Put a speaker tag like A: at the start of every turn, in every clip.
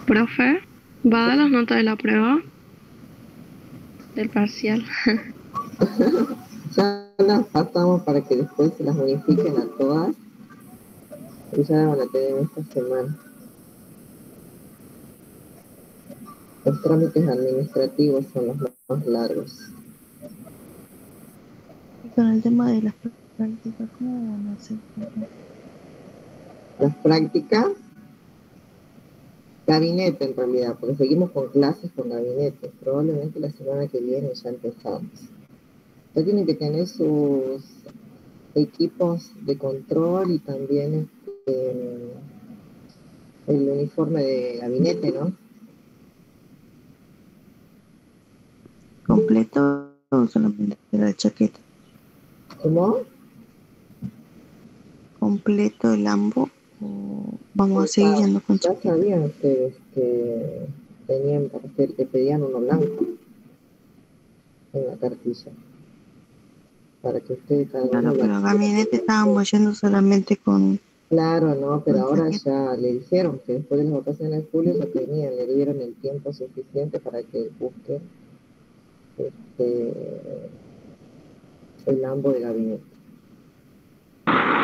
A: Profe, ¿va a dar las notas de la prueba? Del parcial.
B: Ya las pasamos para que después se las unifiquen a todas y ya van a tener esta semana. Los trámites administrativos son los más largos.
C: Y con el tema de las prácticas, ¿cómo van a hacer?
B: Las prácticas, gabinete en realidad, porque seguimos con clases con gabinete. Probablemente la semana que viene ya empezamos. Ya tienen que tener sus equipos de control y también el uniforme de gabinete, ¿no?
C: ¿Completo o solamente la chaqueta?
B: ¿Cómo?
C: ¿Completo el ambo o vamos a seguir yendo con
B: Ya
C: chaqueta?
B: sabían ustedes que tenían que pedían uno blanco en la cartilla para que ustedes cada uno
C: Claro,
B: lo...
C: pero a gabinete estábamos yendo solamente
B: Claro, no, pero
C: con
B: ahora
C: chaqueta.
B: ya le dijeron que después de las vacaciones de julio ya tenían, le dieron el tiempo suficiente para que busquen este, el ambo de gabinete.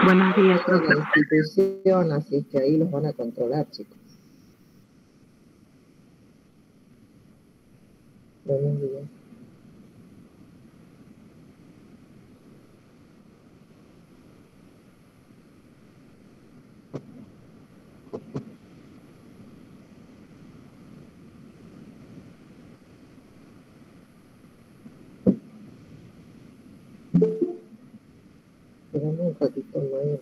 A: Buenos días,
B: De la
A: profe.
B: institución, así que ahí los van a controlar, chicos. Buenos días. Esperamos un ratito más.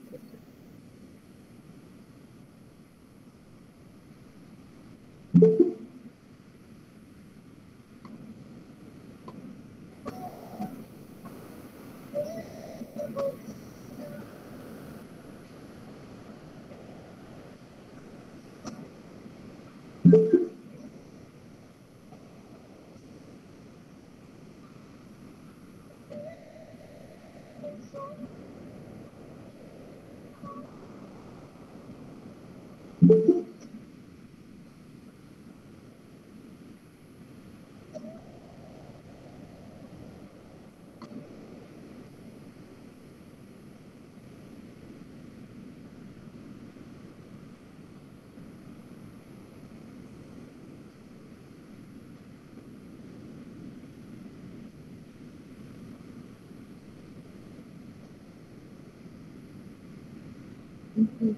B: Entonces.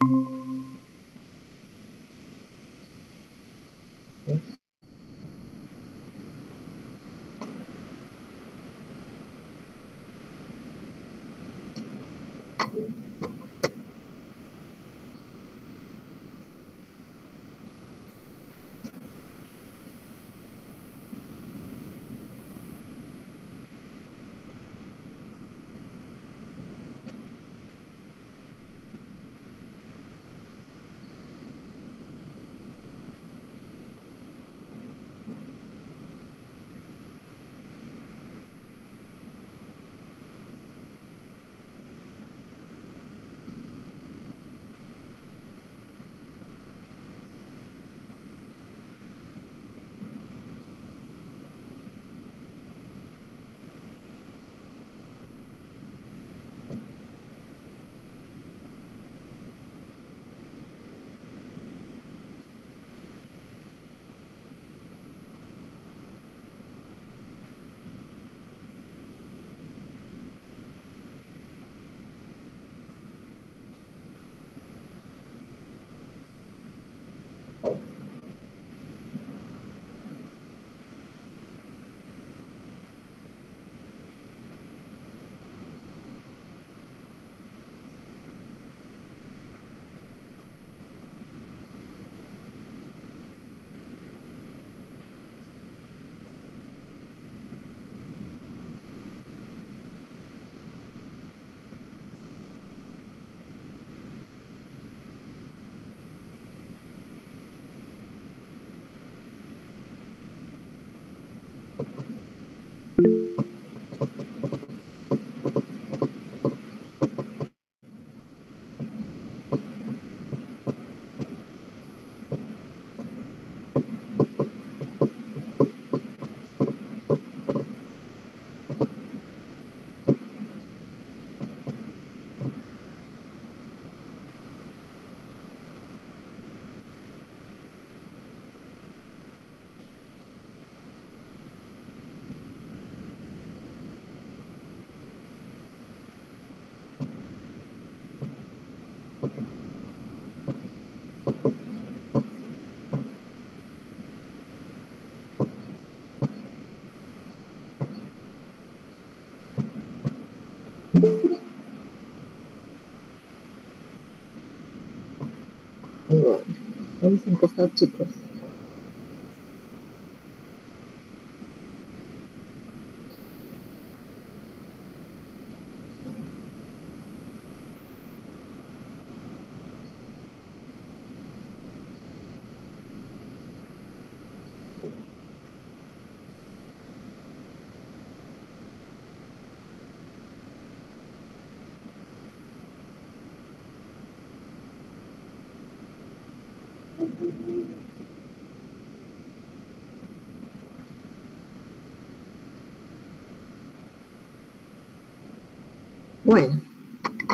B: Bueno, vamos a empezar, chicos. Bueno,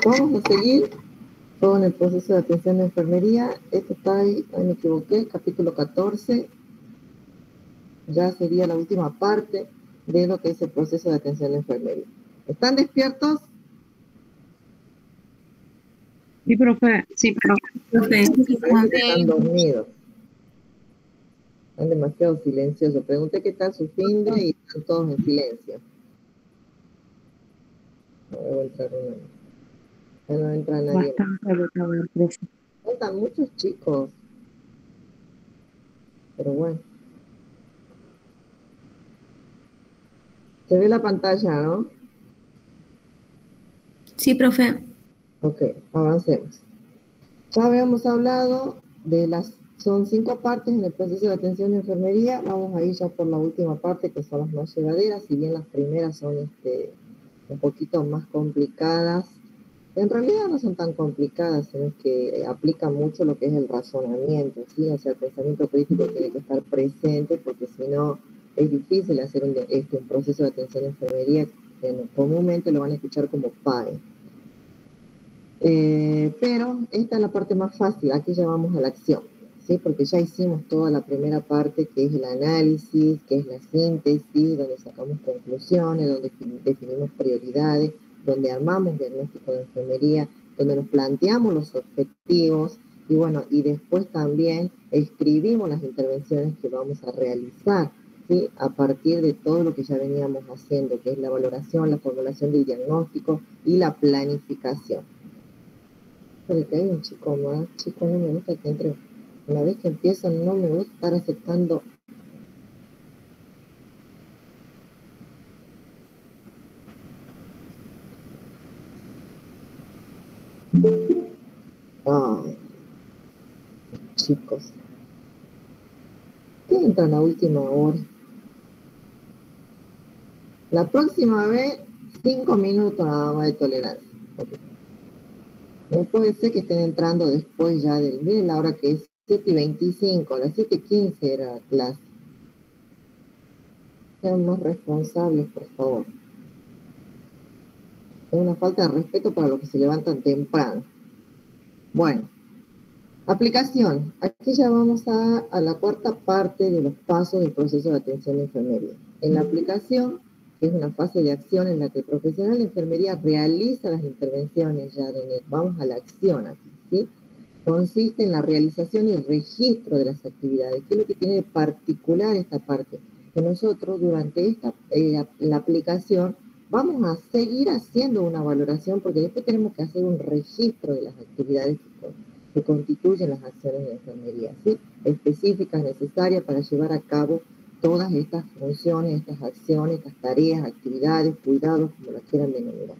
B: vamos a seguir con el proceso de atención de enfermería. Esto está ahí me equivoqué, capítulo 14. Ya sería la última parte de lo que es el proceso de atención de enfermería. ¿Están despiertos?
A: Sí, profe.
C: Sí, profe.
B: Parece que están dormidos. Están demasiado silenciosos. Pregunté qué tal su fin de y están todos en silencio. No debo entrar una. Ya no entra nadie.
A: Bastante agotador, profe.
B: Faltan muchos chicos. Pero bueno. Se ve la pantalla, ¿no?
D: Sí, profe.
B: Ok, avancemos. Ya habíamos hablado de son 5 partes en el proceso de atención de enfermería. Vamos a ir ya por la última parte, que son las más llevaderas, si bien las primeras son un poquito más complicadas. En realidad no son tan complicadas, sino que aplican mucho lo que es el razonamiento, ¿sí? O sea, el pensamiento crítico tiene que estar presente, porque si no es difícil hacer un proceso de atención de enfermería, que comúnmente lo van a escuchar como PAE. Pero esta es la parte más fácil, aquí ya vamos a la acción, ¿sí? Porque ya hicimos toda la primera parte, que es el análisis, que es la síntesis, donde sacamos conclusiones, donde definimos prioridades, donde armamos diagnóstico de enfermería, donde nos planteamos los objetivos y bueno, y después también escribimos las intervenciones que vamos a realizar, ¿sí? A partir de todo lo que ya veníamos haciendo, que es la valoración, la formulación del diagnóstico y la planificación. Porque hay un chico más, chico, no me gusta que entre. Una vez que empiezo, no me gusta estar aceptando. Ay, chicos, que entran a última hora. La próxima vez, 5 minutos nada más de tolerancia. No puede ser que estén entrando después ya del... Miren la hora que es 7:25, a las 7:15 era la clase. Sean más responsables, por favor. Es una falta de respeto para los que se levantan temprano. Bueno, aplicación. Aquí ya vamos a la cuarta parte de los pasos del proceso de atención de enfermería. En la aplicación, que es una fase de acción en la que el profesional de enfermería realiza las intervenciones ya de... Vamos a la acción aquí, ¿sí? Consiste en la realización y el registro de las actividades. ¿Qué es lo que tiene de particular esta parte? Que nosotros durante la aplicación vamos a seguir haciendo una valoración porque después tenemos que hacer un registro de las actividades que constituyen las acciones de enfermería, ¿sí? Específicas, necesarias para llevar a cabo todas estas funciones, estas acciones, estas tareas, actividades, cuidados, como las quieran denominar.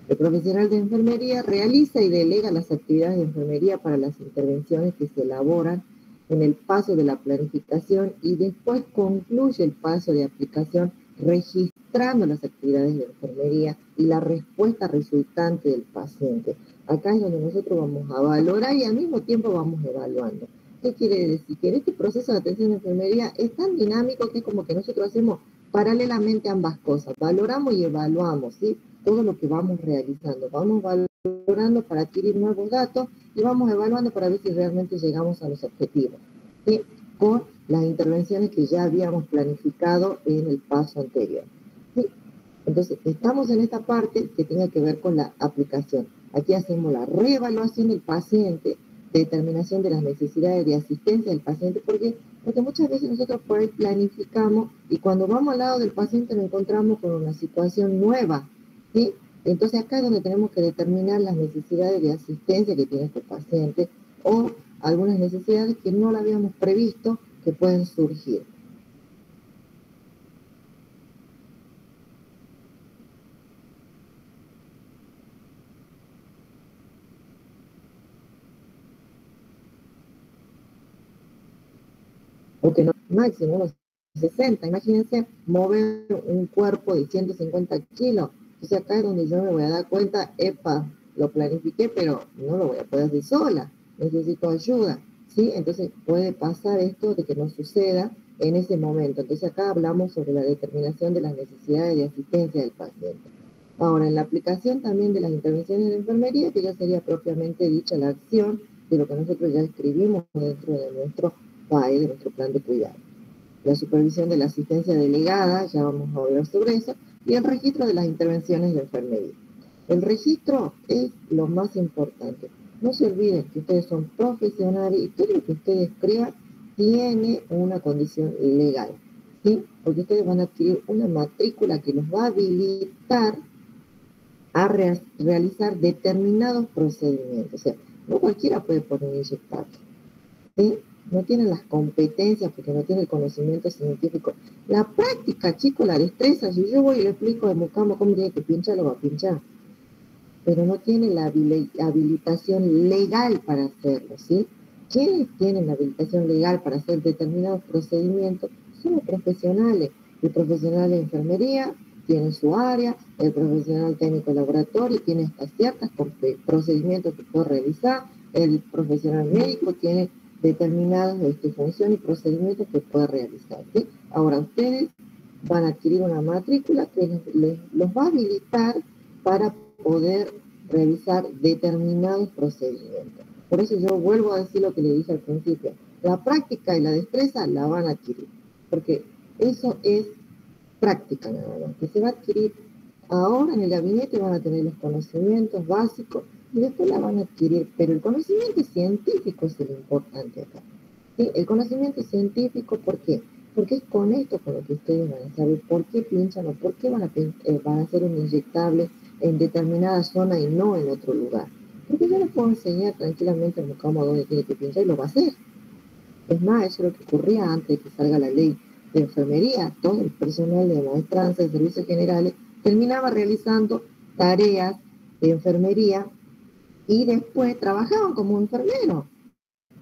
B: El profesional de enfermería realiza y delega las actividades de enfermería para las intervenciones que se elaboran en el paso de la planificación y después concluye el paso de aplicación registrando las actividades de enfermería y la respuesta resultante del paciente. Acá es donde nosotros vamos a valorar y al mismo tiempo vamos evaluando. ¿Qué quiere decir? Que en este proceso de atención de enfermería es tan dinámico que es como que nosotros hacemos paralelamente ambas cosas. Valoramos y evaluamos, ¿sí? Todo lo que vamos realizando. Vamos valorando para adquirir nuevos datos y vamos evaluando para ver si realmente llegamos a los objetivos, ¿sí? Con las intervenciones que ya habíamos planificado en el paso anterior, ¿sí? Entonces, estamos en esta parte que tiene que ver con la aplicación. Aquí hacemos la reevaluación del paciente, determinación de las necesidades de asistencia del paciente, porque muchas veces nosotros por ahí planificamos y cuando vamos al lado del paciente nos encontramos con una situación nueva, ¿sí? Entonces acá es donde tenemos que determinar las necesidades de asistencia que tiene este paciente o algunas necesidades que no la habíamos previsto que pueden surgir. O que no, máximo unos 60, imagínense mover un cuerpo de 150 kilos. Entonces acá es donde yo me voy a dar cuenta, epa, lo planifiqué, pero no lo voy a poder hacer sola, necesito ayuda, ¿sí? Entonces puede pasar esto de que no suceda en ese momento. Entonces acá hablamos sobre la determinación de las necesidades de asistencia del paciente. Ahora, en la aplicación también de las intervenciones de enfermería, que ya sería propiamente dicha la acción de lo que nosotros ya escribimos dentro de nuestro PAE, de nuestro plan de cuidado. La supervisión de la asistencia delegada, ya vamos a hablar sobre eso, y el registro de las intervenciones de enfermería. El registro es lo más importante. No se olviden que ustedes son profesionales y todo lo que ustedes escriban tiene una condición legal, ¿sí? Porque ustedes van a adquirir una matrícula que los va a habilitar a realizar determinados procedimientos. O sea, no cualquiera puede poner inyectar, ¿sí? No tienen las competencias porque no tienen el conocimiento científico. La práctica, chicos, la destreza. Si yo voy y le explico a Mucamo cómo tiene que pinchar, lo va a pinchar. Pero no tiene la habilitación legal para hacerlo, ¿sí? ¿Quiénes tienen la habilitación legal para hacer determinados procedimientos? Son los profesionales. El profesional de enfermería tiene su área, el profesional técnico de laboratorio tiene estas ciertos procedimientos que puede realizar, el profesional médico tiene determinadas funciones y procedimientos que puede realizar, ¿sí? Ahora ustedes van a adquirir una matrícula que los va a habilitar para poder realizar determinados procedimientos. Por eso yo vuelvo a decir lo que le dije al principio. La práctica y la destreza la van a adquirir, porque eso es práctica nada más, que se va a adquirir ahora en el gabinete. Van a tener los conocimientos básicos y después la van a adquirir, pero el conocimiento científico es lo importante acá. ¿Sí? El conocimiento científico, ¿por qué? Porque es con esto con lo que ustedes van a saber por qué pinchan o por qué van a hacer un inyectable en determinada zona y no en otro lugar. Porque yo les puedo enseñar tranquilamente al mucamo dónde tiene que pinchar y lo va a hacer. Es más, eso es lo que ocurría antes de que salga la ley de enfermería. Todo el personal de maestranza de servicios generales terminaba realizando tareas de enfermería y después trabajaban como enfermeros.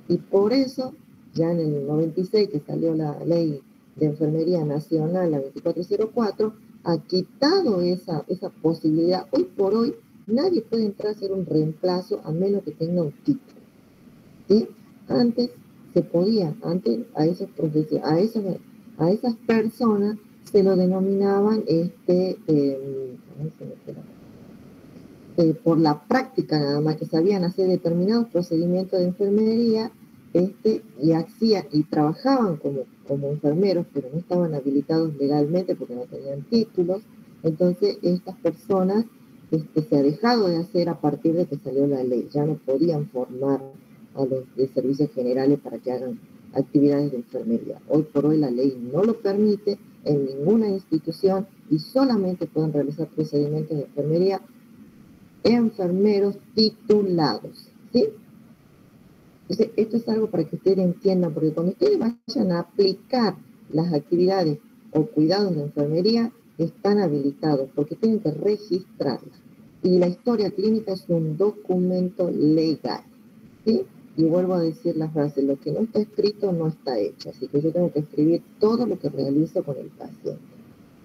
B: Y por eso, ya en el 96 que salió la ley de enfermería nacional, la 2404, ha quitado esa posibilidad. Hoy por hoy, nadie puede entrar a hacer un reemplazo a menos que tenga un título. ¿Sí? Antes se podía, antes a esas personas se lo denominaban por la práctica nada más, que sabían hacer determinados procedimientos de enfermería, y trabajaban como enfermeros, pero no estaban habilitados legalmente porque no tenían títulos. Entonces estas personas se ha dejado de hacer a partir de que salió la ley. Ya no podían formar a los de servicios generales para que hagan actividades de enfermería. Hoy por hoy la ley no lo permite en ninguna institución y solamente pueden realizar procedimientos de enfermería enfermeros titulados, ¿sí? Entonces, esto es algo para que ustedes entiendan, porque cuando ustedes vayan a aplicar las actividades o cuidados de enfermería, están habilitados, porque tienen que registrarlas. Y la historia clínica es un documento legal, ¿sí? Y vuelvo a decir la frase, lo que no está escrito no está hecho, así que yo tengo que escribir todo lo que realizo con el paciente.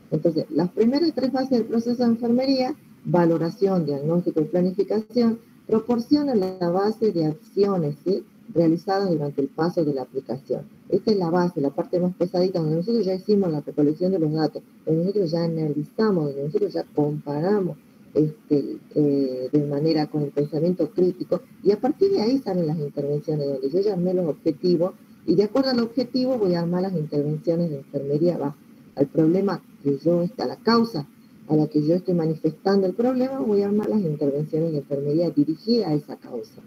B: Entonces, las primeras 3 fases del proceso de enfermería, valoración, diagnóstico y planificación, proporcionan la base de acciones, ¿sí?, realizadas durante el paso de la aplicación. Esta es la base, la parte más pesadita, donde nosotros ya hicimos la recolección de los datos, donde nosotros ya analizamos, donde nosotros ya comparamos de manera con el pensamiento crítico, y a partir de ahí salen las intervenciones, donde yo ya armé los objetivos, y de acuerdo al objetivo voy a armar las intervenciones de enfermería al problema que a la causa a la que yo estoy manifestando el problema, voy a armar las intervenciones de enfermería dirigidas a esa causa,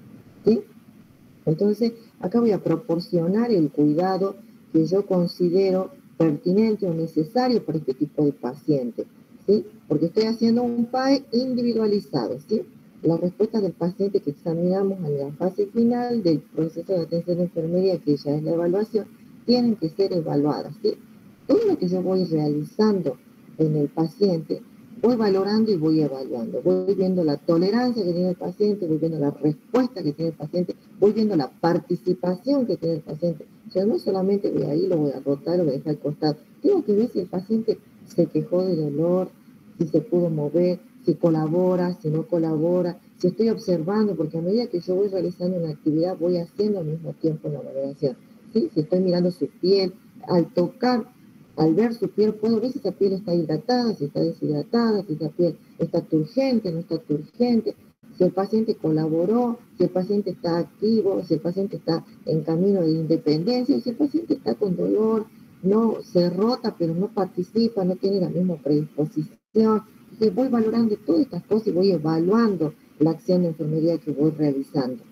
B: ¿sí? Entonces, acá voy a proporcionar el cuidado que yo considero pertinente o necesario para este tipo de paciente, ¿sí? Porque estoy haciendo un PAE individualizado, ¿sí? Las respuestas del paciente que examinamos en la fase final del proceso de atención de enfermería, que ya es la evaluación, tienen que ser evaluadas, ¿sí? Todo lo que yo voy realizando en el paciente, voy valorando y voy evaluando. Voy viendo la tolerancia que tiene el paciente, voy viendo la respuesta que tiene el paciente, voy viendo la participación que tiene el paciente. O sea, no solamente voy ahí, lo voy a rotar, lo voy a dejar al costado. Tengo que ver si el paciente se quejó de dolor, si se pudo mover, si colabora, si no colabora, si estoy observando, porque a medida que yo voy realizando una actividad, voy haciendo al mismo tiempo una valoración. ¿Sí? Si estoy mirando su piel, al tocar, al ver su piel, puedo ver si esa piel está hidratada, si está deshidratada, si esa piel está turgente, no está turgente, si el paciente colaboró, si el paciente está activo, si el paciente está en camino de independencia, si el paciente está con dolor, no se rota, pero no participa, no tiene la misma predisposición. Entonces voy valorando todas estas cosas y voy evaluando la acción de enfermería que voy realizando.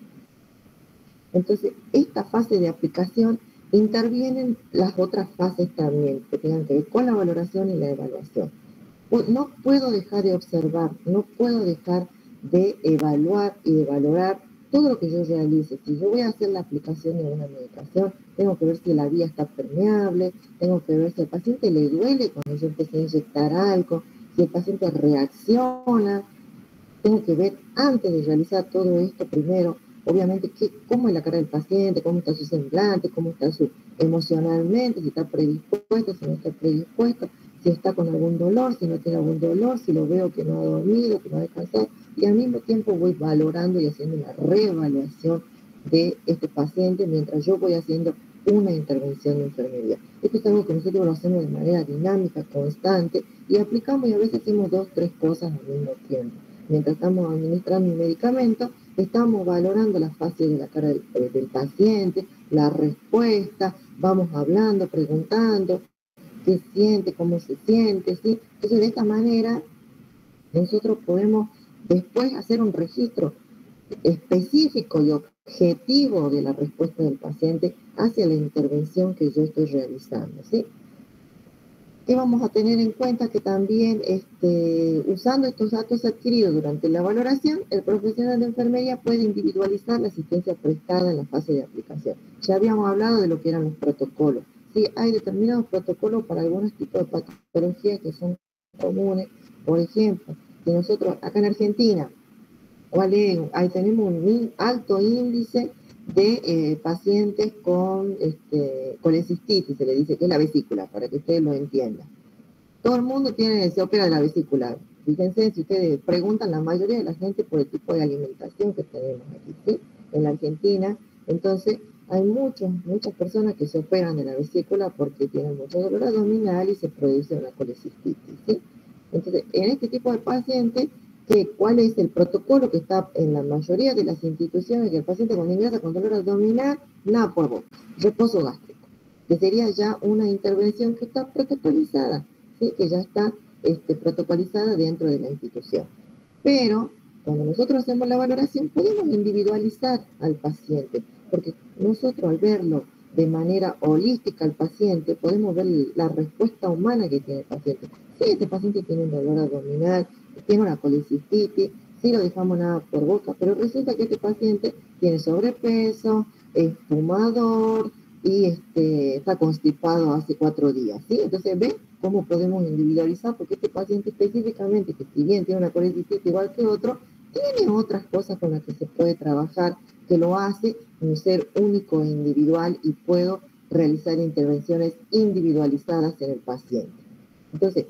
B: Entonces, esta fase de aplicación intervienen las otras fases también, que tengan que ver con la valoración y la evaluación. No puedo dejar de observar, no puedo dejar de evaluar y de valorar todo lo que yo realice. Si yo voy a hacer la aplicación de una medicación, tengo que ver si la vía está permeable, tengo que ver si al paciente le duele cuando yo empecé a inyectar algo, si el paciente reacciona. Tengo que ver antes de realizar todo esto primero, obviamente, cómo es la cara del paciente, cómo está su semblante, cómo está emocionalmente, si está predispuesto, si no está predispuesto, si está con algún dolor, si no tiene algún dolor, si lo veo que no ha dormido, que no ha descansado, y al mismo tiempo voy valorando y haciendo una reevaluación de este paciente mientras yo voy haciendo una intervención de enfermería. Esto es algo que nosotros lo hacemos de manera dinámica, constante, y aplicamos y a veces hacemos 2, 3 cosas al mismo tiempo. Mientras estamos administrando un medicamento, estamos valorando la fase de la cara del paciente, la respuesta, vamos hablando, preguntando qué siente, cómo se siente, ¿sí? Entonces, de esta manera, nosotros podemos después hacer un registro específico y objetivo de la respuesta del paciente hacia la intervención que yo estoy realizando, ¿sí? Y vamos a tener en cuenta que también, usando estos datos adquiridos durante la valoración, el profesional de enfermería puede individualizar la asistencia prestada en la fase de aplicación. Ya habíamos hablado de lo que eran los protocolos. Sí, hay determinados protocolos para algunos tipos de patologías que son comunes. Por ejemplo, si nosotros acá en Argentina, ahí tenemos un alto índice de pacientes con colecistitis, se le dice que es la vesícula, para que ustedes lo entiendan. Todo el mundo se opera de la vesícula. Fíjense, si ustedes preguntan, la mayoría de la gente por el tipo de alimentación que tenemos aquí, ¿sí? En la Argentina. Entonces, hay muchas personas que se operan de la vesícula porque tienen mucho dolor abdominal y se produce una colecistitis, ¿sí? Entonces, en este tipo de pacientes, ¿cuál es el protocolo que está en la mayoría de las instituciones? Que el paciente cuando ingresa con dolor abdominal, nada por boca, reposo gástrico, que sería ya una intervención que está protocolizada, ¿sí? Que ya está protocolizada dentro de la institución. Pero cuando nosotros hacemos la valoración, podemos individualizar al paciente, porque nosotros al verlo de manera holística al paciente, podemos ver la respuesta humana que tiene el paciente. Si este paciente tiene un dolor abdominal, tiene una colecistitis, si lo dejamos nada por boca, pero resulta que este paciente tiene sobrepeso, es fumador y está constipado hace 4 días, ¿sí? Entonces, ¿ven cómo podemos individualizar? Porque este paciente específicamente, que si bien tiene una colecistitis igual que otro, tiene otras cosas con las que se puede trabajar, que lo hace un ser único e individual y puedo realizar intervenciones individualizadas en el paciente. Entonces,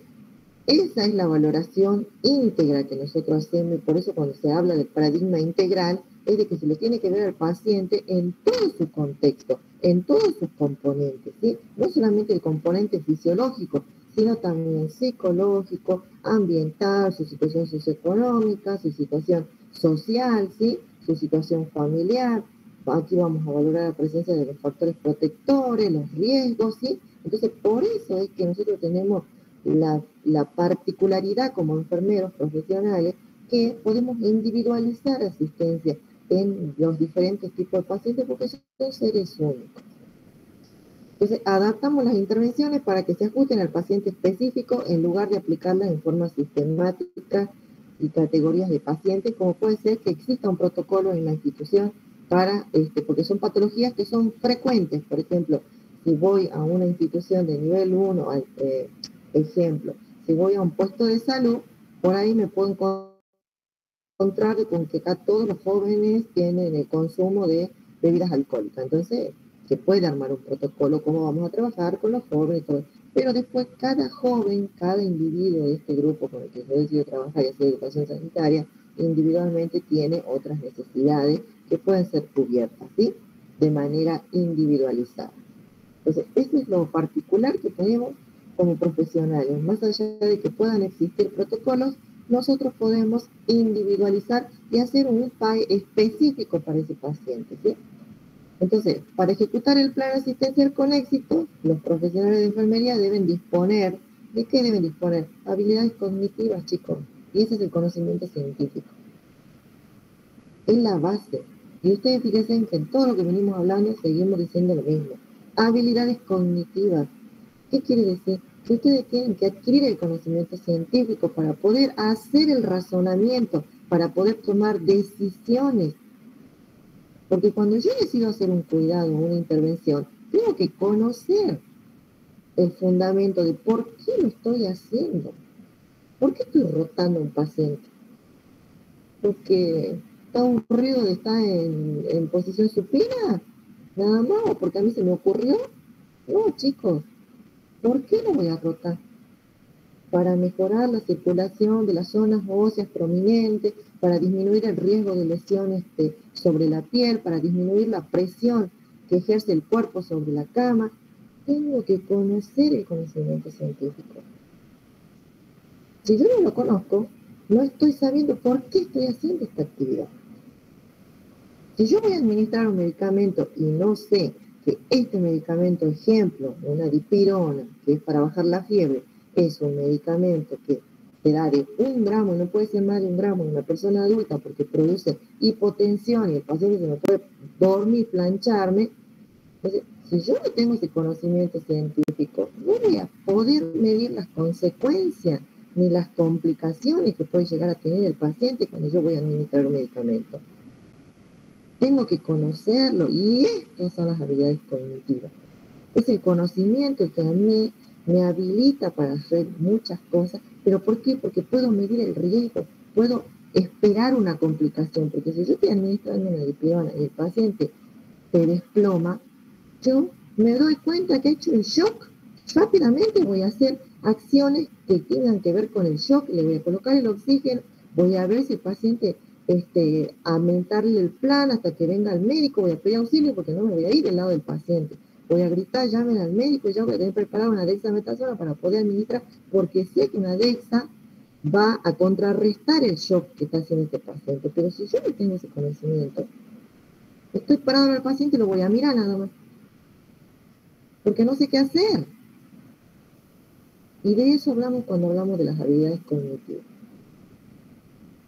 B: esa es la valoración íntegra que nosotros hacemos, y por eso cuando se habla del paradigma integral, es de que se le tiene que ver al paciente en todo su contexto, en todos sus componentes, ¿sí? No solamente el componente fisiológico, sino también psicológico, ambiental, su situación socioeconómica, su situación social, ¿sí? Su situación familiar. Aquí vamos a valorar la presencia de los factores protectores, los riesgos, ¿sí? Entonces, por eso es que nosotros tenemos la particularidad como enfermeros profesionales que podemos individualizar asistencia en los diferentes tipos de pacientes porque son seres únicos. Entonces, adaptamos las intervenciones para que se ajusten al paciente específico en lugar de aplicarlas en forma sistemática y categorías de pacientes, como puede ser que exista un protocolo en la institución para, porque son patologías que son frecuentes. Por ejemplo, si voy a una institución de nivel 1, ejemplo, si voy a un puesto de salud, por ahí me puedo encontrar con que acá todos los jóvenes tienen el consumo de bebidas alcohólicas. Entonces, se puede armar un protocolo, cómo vamos a trabajar con los jóvenes y todo. Pero después cada joven, cada individuo de este grupo con el que yo decido trabajar y hacer educación sanitaria, individualmente tiene otras necesidades que pueden ser cubiertas, ¿sí? De manera individualizada. Entonces, eso es lo particular que tenemos como profesionales. Más allá de que puedan existir protocolos, nosotros podemos individualizar y hacer un PAE específico para ese paciente, ¿sí? Entonces, para ejecutar el plan asistencial con éxito, los profesionales de enfermería deben disponer, ¿de qué deben disponer? Habilidades cognitivas, chicos, y ese es el conocimiento científico. Es la base. Y ustedes fíjense que en todo lo que venimos hablando seguimos diciendo lo mismo. Habilidades cognitivas. ¿Qué quiere decir? Que ustedes tienen que adquirir el conocimiento científico para poder hacer el razonamiento, para poder tomar decisiones. Porque cuando yo decido hacer un cuidado, una intervención, tengo que conocer el fundamento de por qué lo estoy haciendo. ¿Por qué estoy rotando a un paciente? Porque está aburrido de estar en posición supina, nada más, o porque a mí se me ocurrió. No, chicos, ¿por qué lo voy a rotar? Para mejorar la circulación de las zonas óseas prominentes, para disminuir el riesgo de lesiones sobre la piel, para disminuir la presión que ejerce el cuerpo sobre la cama. Tengo que conocer el conocimiento científico. Si yo no lo conozco, no estoy sabiendo por qué estoy haciendo esta actividad. Si yo voy a administrar un medicamento y no sé que este medicamento, ejemplo, una dipirona, que es para bajar la fiebre, es un medicamento que te da de 1 gramo, no puede ser más de 1 gramo en una persona adulta porque produce hipotensión y el paciente se me puede dormir, plancharme. Entonces, si yo no tengo ese conocimiento científico, no voy a poder medir las consecuencias ni las complicaciones que puede llegar a tener el paciente cuando yo voy a administrar un medicamento. Tengo que conocerlo y estas son las habilidades cognitivas. Es el conocimiento que a mí me habilita para hacer muchas cosas. ¿Pero por qué? Porque puedo medir el riesgo, puedo esperar una complicación, porque si yo estoy administrando una dipirona y el paciente se desploma, yo me doy cuenta que he hecho un shock, rápidamente voy a hacer acciones que tengan que ver con el shock, le voy a colocar el oxígeno, voy a ver si el paciente, aumentarle el plan hasta que venga el médico, voy a pedir auxilio porque no me voy a ir del lado del paciente. Voy a gritar, llamen al médico, ya voy a tener preparada una dexametasona para poder administrar, porque sé que una dexa va a contrarrestar el shock que está haciendo este paciente. Pero si yo no tengo ese conocimiento, estoy parado al paciente y lo voy a mirar nada más, porque no sé qué hacer. Y de eso hablamos cuando hablamos de las habilidades cognitivas.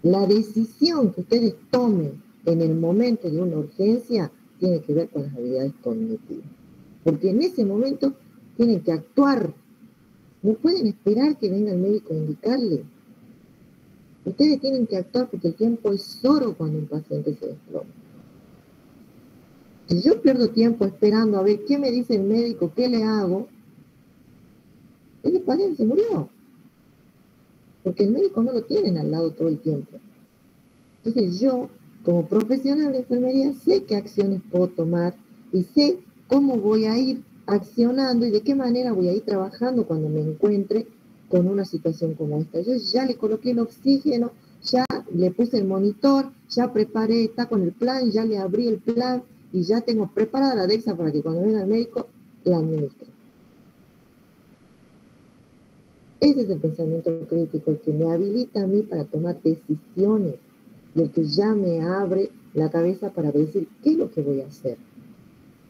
B: La decisión que ustedes tomen en el momento de una urgencia tiene que ver con las habilidades cognitivas. Porque en ese momento tienen que actuar. No pueden esperar que venga el médico a indicarle. Ustedes tienen que actuar porque el tiempo es oro cuando un paciente se desploma. Si yo pierdo tiempo esperando a ver qué me dice el médico, qué le hago, ese paciente se murió. Porque el médico no lo tienen al lado todo el tiempo. Entonces yo, como profesional de enfermería, sé qué acciones puedo tomar y sé cómo voy a ir accionando y de qué manera voy a ir trabajando cuando me encuentre con una situación como esta. Yo ya le coloqué el oxígeno, ya le puse el monitor, ya preparé, está con el plan, ya le abrí el plan y ya tengo preparada la dexa para que cuando venga el médico la administre. Ese es el pensamiento crítico, el que me habilita a mí para tomar decisiones y el que ya me abre la cabeza para decir qué es lo que voy a hacer.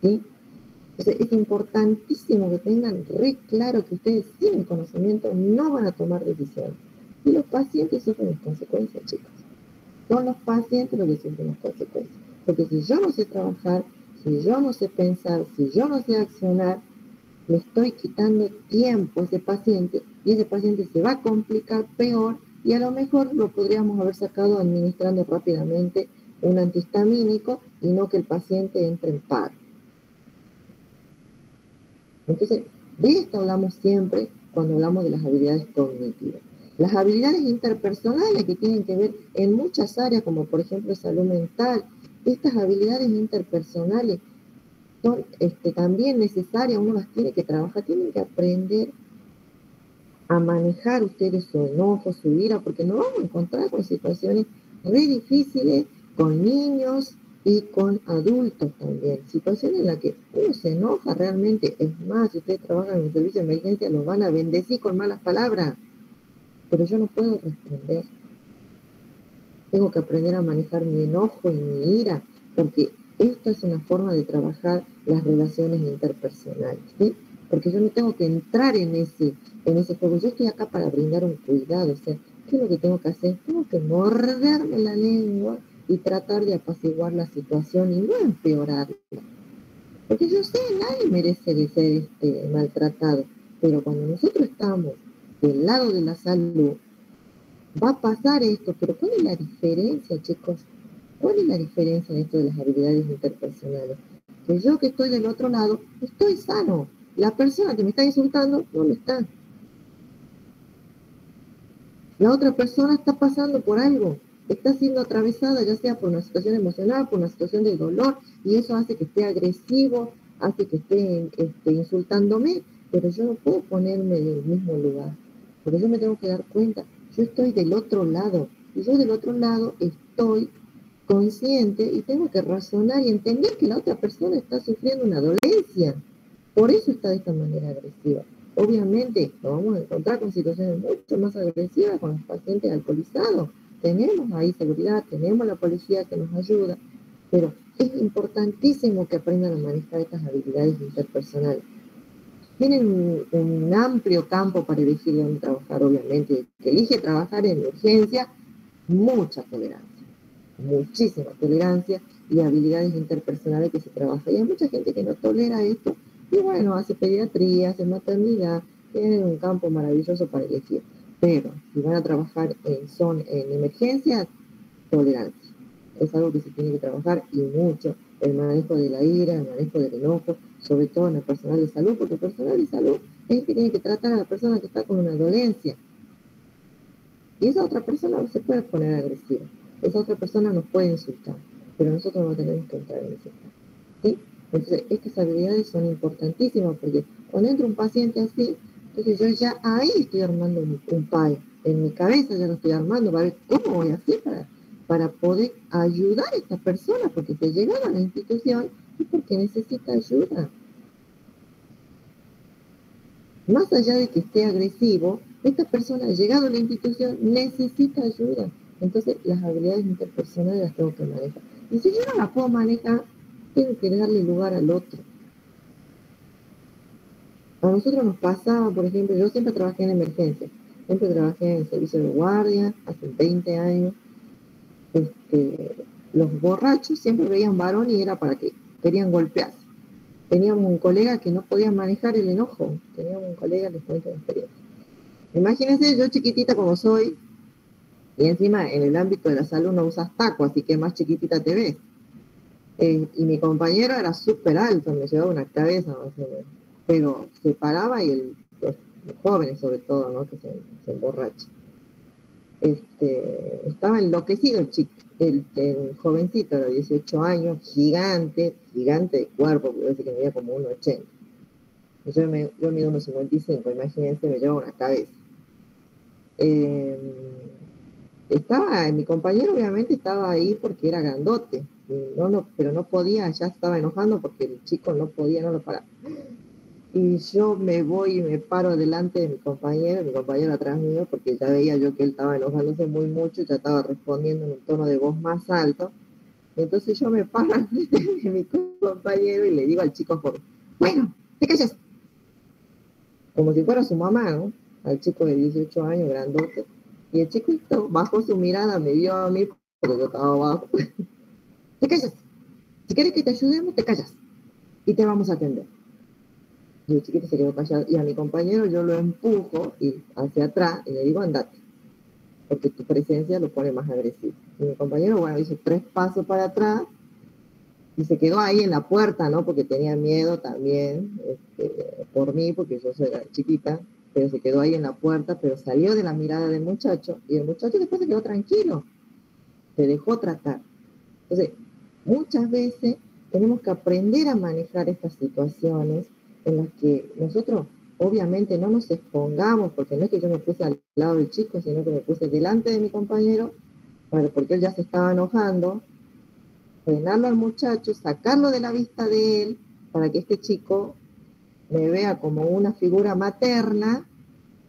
B: ¿Sí? Entonces, es importantísimo que tengan re claro que ustedes sin el conocimiento no van a tomar decisiones. Y los pacientes sufren las consecuencias, chicos. Son los pacientes los que sufren las consecuencias. Porque si yo no sé trabajar, si yo no sé pensar, si yo no sé accionar, le estoy quitando tiempo a ese paciente y ese paciente se va a complicar peor y a lo mejor lo podríamos haber sacado administrando rápidamente un antihistamínico y no que el paciente entre en paro. Entonces, de esto hablamos siempre cuando hablamos de las habilidades cognitivas. Las habilidades interpersonales que tienen que ver en muchas áreas, como por ejemplo salud mental, estas habilidades interpersonales son también necesarias, uno las tiene que trabajar, tienen que aprender a manejar ustedes su enojo, su ira, porque nos vamos a encontrar con situaciones re difíciles, con niños y con adultos también. Situaciones en las que uno se enoja realmente. Es más, si ustedes trabajan en el servicio de emergencia, los van a bendecir con malas palabras. Pero yo no puedo responder. Tengo que aprender a manejar mi enojo y mi ira, porque esta es una forma de trabajar las relaciones interpersonales, ¿sí? Porque yo no tengo que entrar en ese juego. Yo estoy acá para brindar un cuidado. O sea, ¿qué es lo que tengo que hacer? Tengo que morderme la lengua y tratar de apaciguar la situación y no empeorarla. Porque yo sé, nadie merece de ser maltratado. Pero cuando nosotros estamos del lado de la salud, va a pasar esto. Pero ¿cuál es la diferencia, chicos? ¿Cuál es la diferencia en esto de las habilidades interpersonales? Que yo que estoy del otro lado, estoy sano. La persona que me está insultando no lo está. La otra persona está pasando por algo, está siendo atravesada ya sea por una situación emocional, por una situación de dolor, y eso hace que esté agresivo, hace que esté insultándome, pero yo no puedo ponerme en el mismo lugar, porque yo me tengo que dar cuenta, yo estoy del otro lado, y yo del otro lado estoy consciente y tengo que razonar y entender que la otra persona está sufriendo una dolencia. Por eso está de esta manera agresiva. Obviamente nos vamos a encontrar con situaciones mucho más agresivas con los pacientes alcoholizados. Tenemos ahí seguridad, tenemos la policía que nos ayuda, pero es importantísimo que aprendan a manejar estas habilidades interpersonales. tienen un amplio campo para elegir dónde trabajar, obviamente. El que elige trabajar en urgencia, mucha tolerancia, muchísima tolerancia y habilidades interpersonales que se trabaja. Y hay mucha gente que no tolera esto y bueno, hace pediatría, hace maternidad, tienen un campo maravilloso para elegir. Pero si van a trabajar en emergencia, tolerancia. Es algo que se tiene que trabajar y mucho. El manejo de la ira, el manejo del enojo, sobre todo en el personal de salud, porque el personal de salud es el que tiene que tratar a la persona que está con una dolencia. Y esa otra persona no se puede poner agresiva. Esa otra persona nos puede insultar, pero nosotros no tenemos que entrar en ese plan. ¿Sí? Entonces, estas habilidades son importantísimas porque cuando entra un paciente así, entonces yo ya ahí estoy armando un PAE. En mi cabeza ya lo estoy armando para ver cómo voy a hacer para poder ayudar a esta persona, porque se llegaron a la institución y porque necesita ayuda. Más allá de que esté agresivo, esta persona, llegado a la institución, necesita ayuda. Entonces, las habilidades interpersonales las tengo que manejar. Y si yo no las puedo manejar, tengo que darle lugar al otro. A nosotros nos pasaba, por ejemplo, yo siempre trabajé en emergencia, siempre trabajé en servicio de guardia, hace 20 años. Los borrachos siempre veían varón y era para que querían golpearse. Teníamos un colega que no podía manejar el enojo, teníamos un colega, les cuento la experiencia. Imagínense, yo chiquitita como soy, y encima en el ámbito de la salud no usas taco, así que más chiquitita te ves. Y mi compañero era súper alto, me llevaba una cabeza más o menos, pero se paraba y los jóvenes sobre todo, ¿no? Que se emborrachan. Estaba enloquecido el chico, el jovencito, de 18 años, gigante de cuerpo, puedo decir que medía como 1,80. Yo mido 1,55, imagínense, me llevaba una cabeza. Mi compañero obviamente estaba ahí porque era grandote, pero no podía, ya estaba enojando porque el chico no podía, no lo paraba. Y yo me voy y me paro delante de mi compañero atrás mío, porque ya veía yo que él estaba enojándose muy mucho y ya estaba respondiendo en un tono de voz más alto. Entonces yo me paro de mi compañero y le digo al chico joven, bueno, te callas. Como si fuera su mamá, ¿no? Al chico de 18 años, grandote. Y el chiquito bajó su mirada, me vio a mí, porque yo estaba abajo. Te callas. Si quieres que te ayudemos, te callas. Y te vamos a atender. Y el chiquito se quedó callado. Y a mi compañero yo lo empujo hacia atrás y le digo, andate. Porque tu presencia lo pone más agresivo. Y mi compañero, bueno, hizo 3 pasos para atrás y se quedó ahí en la puerta, ¿no? Porque tenía miedo también por mí, porque yo soy chiquita, pero se quedó ahí en la puerta, pero salió de la mirada del muchacho y el muchacho después se quedó tranquilo, se dejó tratar. Entonces, muchas veces tenemos que aprender a manejar estas situaciones en las que nosotros obviamente no nos expongamos, porque no es que yo me puse al lado del chico, sino que me puse delante de mi compañero, porque él ya se estaba enojando, frenarlo al muchacho, sacarlo de la vista de él, para que este chico me vea como una figura materna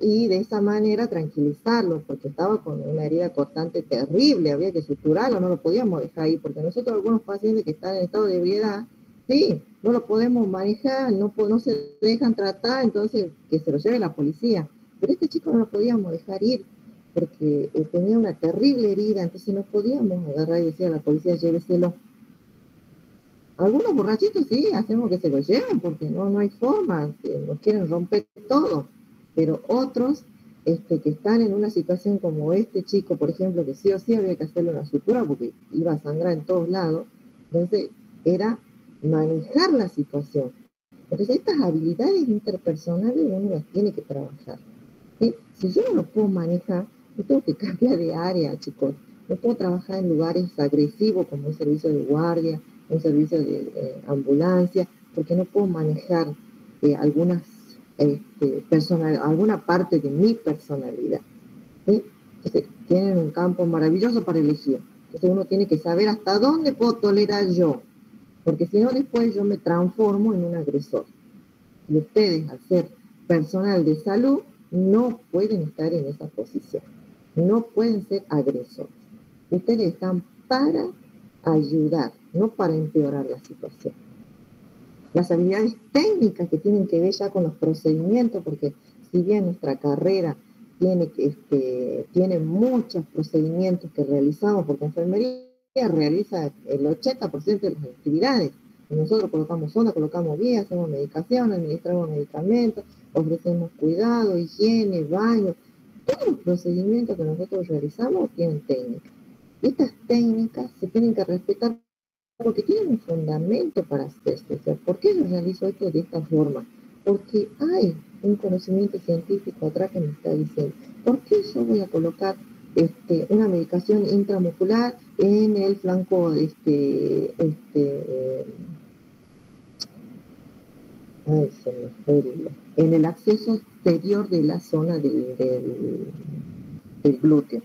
B: y de esa manera tranquilizarlo, porque estaba con una herida cortante terrible, había que suturarlo, no lo podíamos dejar ahí, porque nosotros algunos pacientes que están en estado de ebriedad, sí, no lo podemos manejar, no se dejan tratar, entonces que se lo lleve la policía. Pero este chico no lo podíamos dejar ir, porque tenía una terrible herida, entonces no podíamos agarrar y decir a la policía, lléveselo. Algunos borrachitos sí, hacemos que se lo lleven, porque no hay forma, nos quieren romper todo. Pero otros que están en una situación como este chico, por ejemplo, que sí o sí había que hacerle una sutura porque iba a sangrar en todos lados, entonces era manejar la situación. Entonces estas habilidades interpersonales uno las tiene que trabajar. ¿Sí? Si yo no lo puedo manejar, yo tengo que cambiar de área, chicos. No puedo trabajar en lugares agresivos como un servicio de guardia, un servicio de ambulancia, porque no puedo manejar alguna parte de mi personalidad. ¿Sí? Entonces, tienen un campo maravilloso para elegir. Entonces uno tiene que saber hasta dónde puedo tolerar yo, porque si no después yo me transformo en un agresor. Y ustedes, al ser personal de salud, no pueden estar en esa posición. No pueden ser agresores. Ustedes están para ayudar, no para empeorar la situación. las habilidades técnicas que tienen que ver ya con los procedimientos, porque si bien nuestra carrera tiene muchos procedimientos que realizamos, porque enfermería realiza el 80% de las actividades. Nosotros colocamos sonda, colocamos vías, hacemos medicación, administramos medicamentos, ofrecemos cuidado, higiene, baño. Todos los procedimientos que nosotros realizamos tienen técnicas. Y estas técnicas se tienen que respetar porque tienen un fundamento para hacerse. O sea, ¿por qué yo realizo esto de esta forma? Porque hay un conocimiento científico atrás que me está diciendo, ¿por qué yo voy a colocar una medicación intramuscular en el flanco, en el acceso exterior de la zona del glúteo?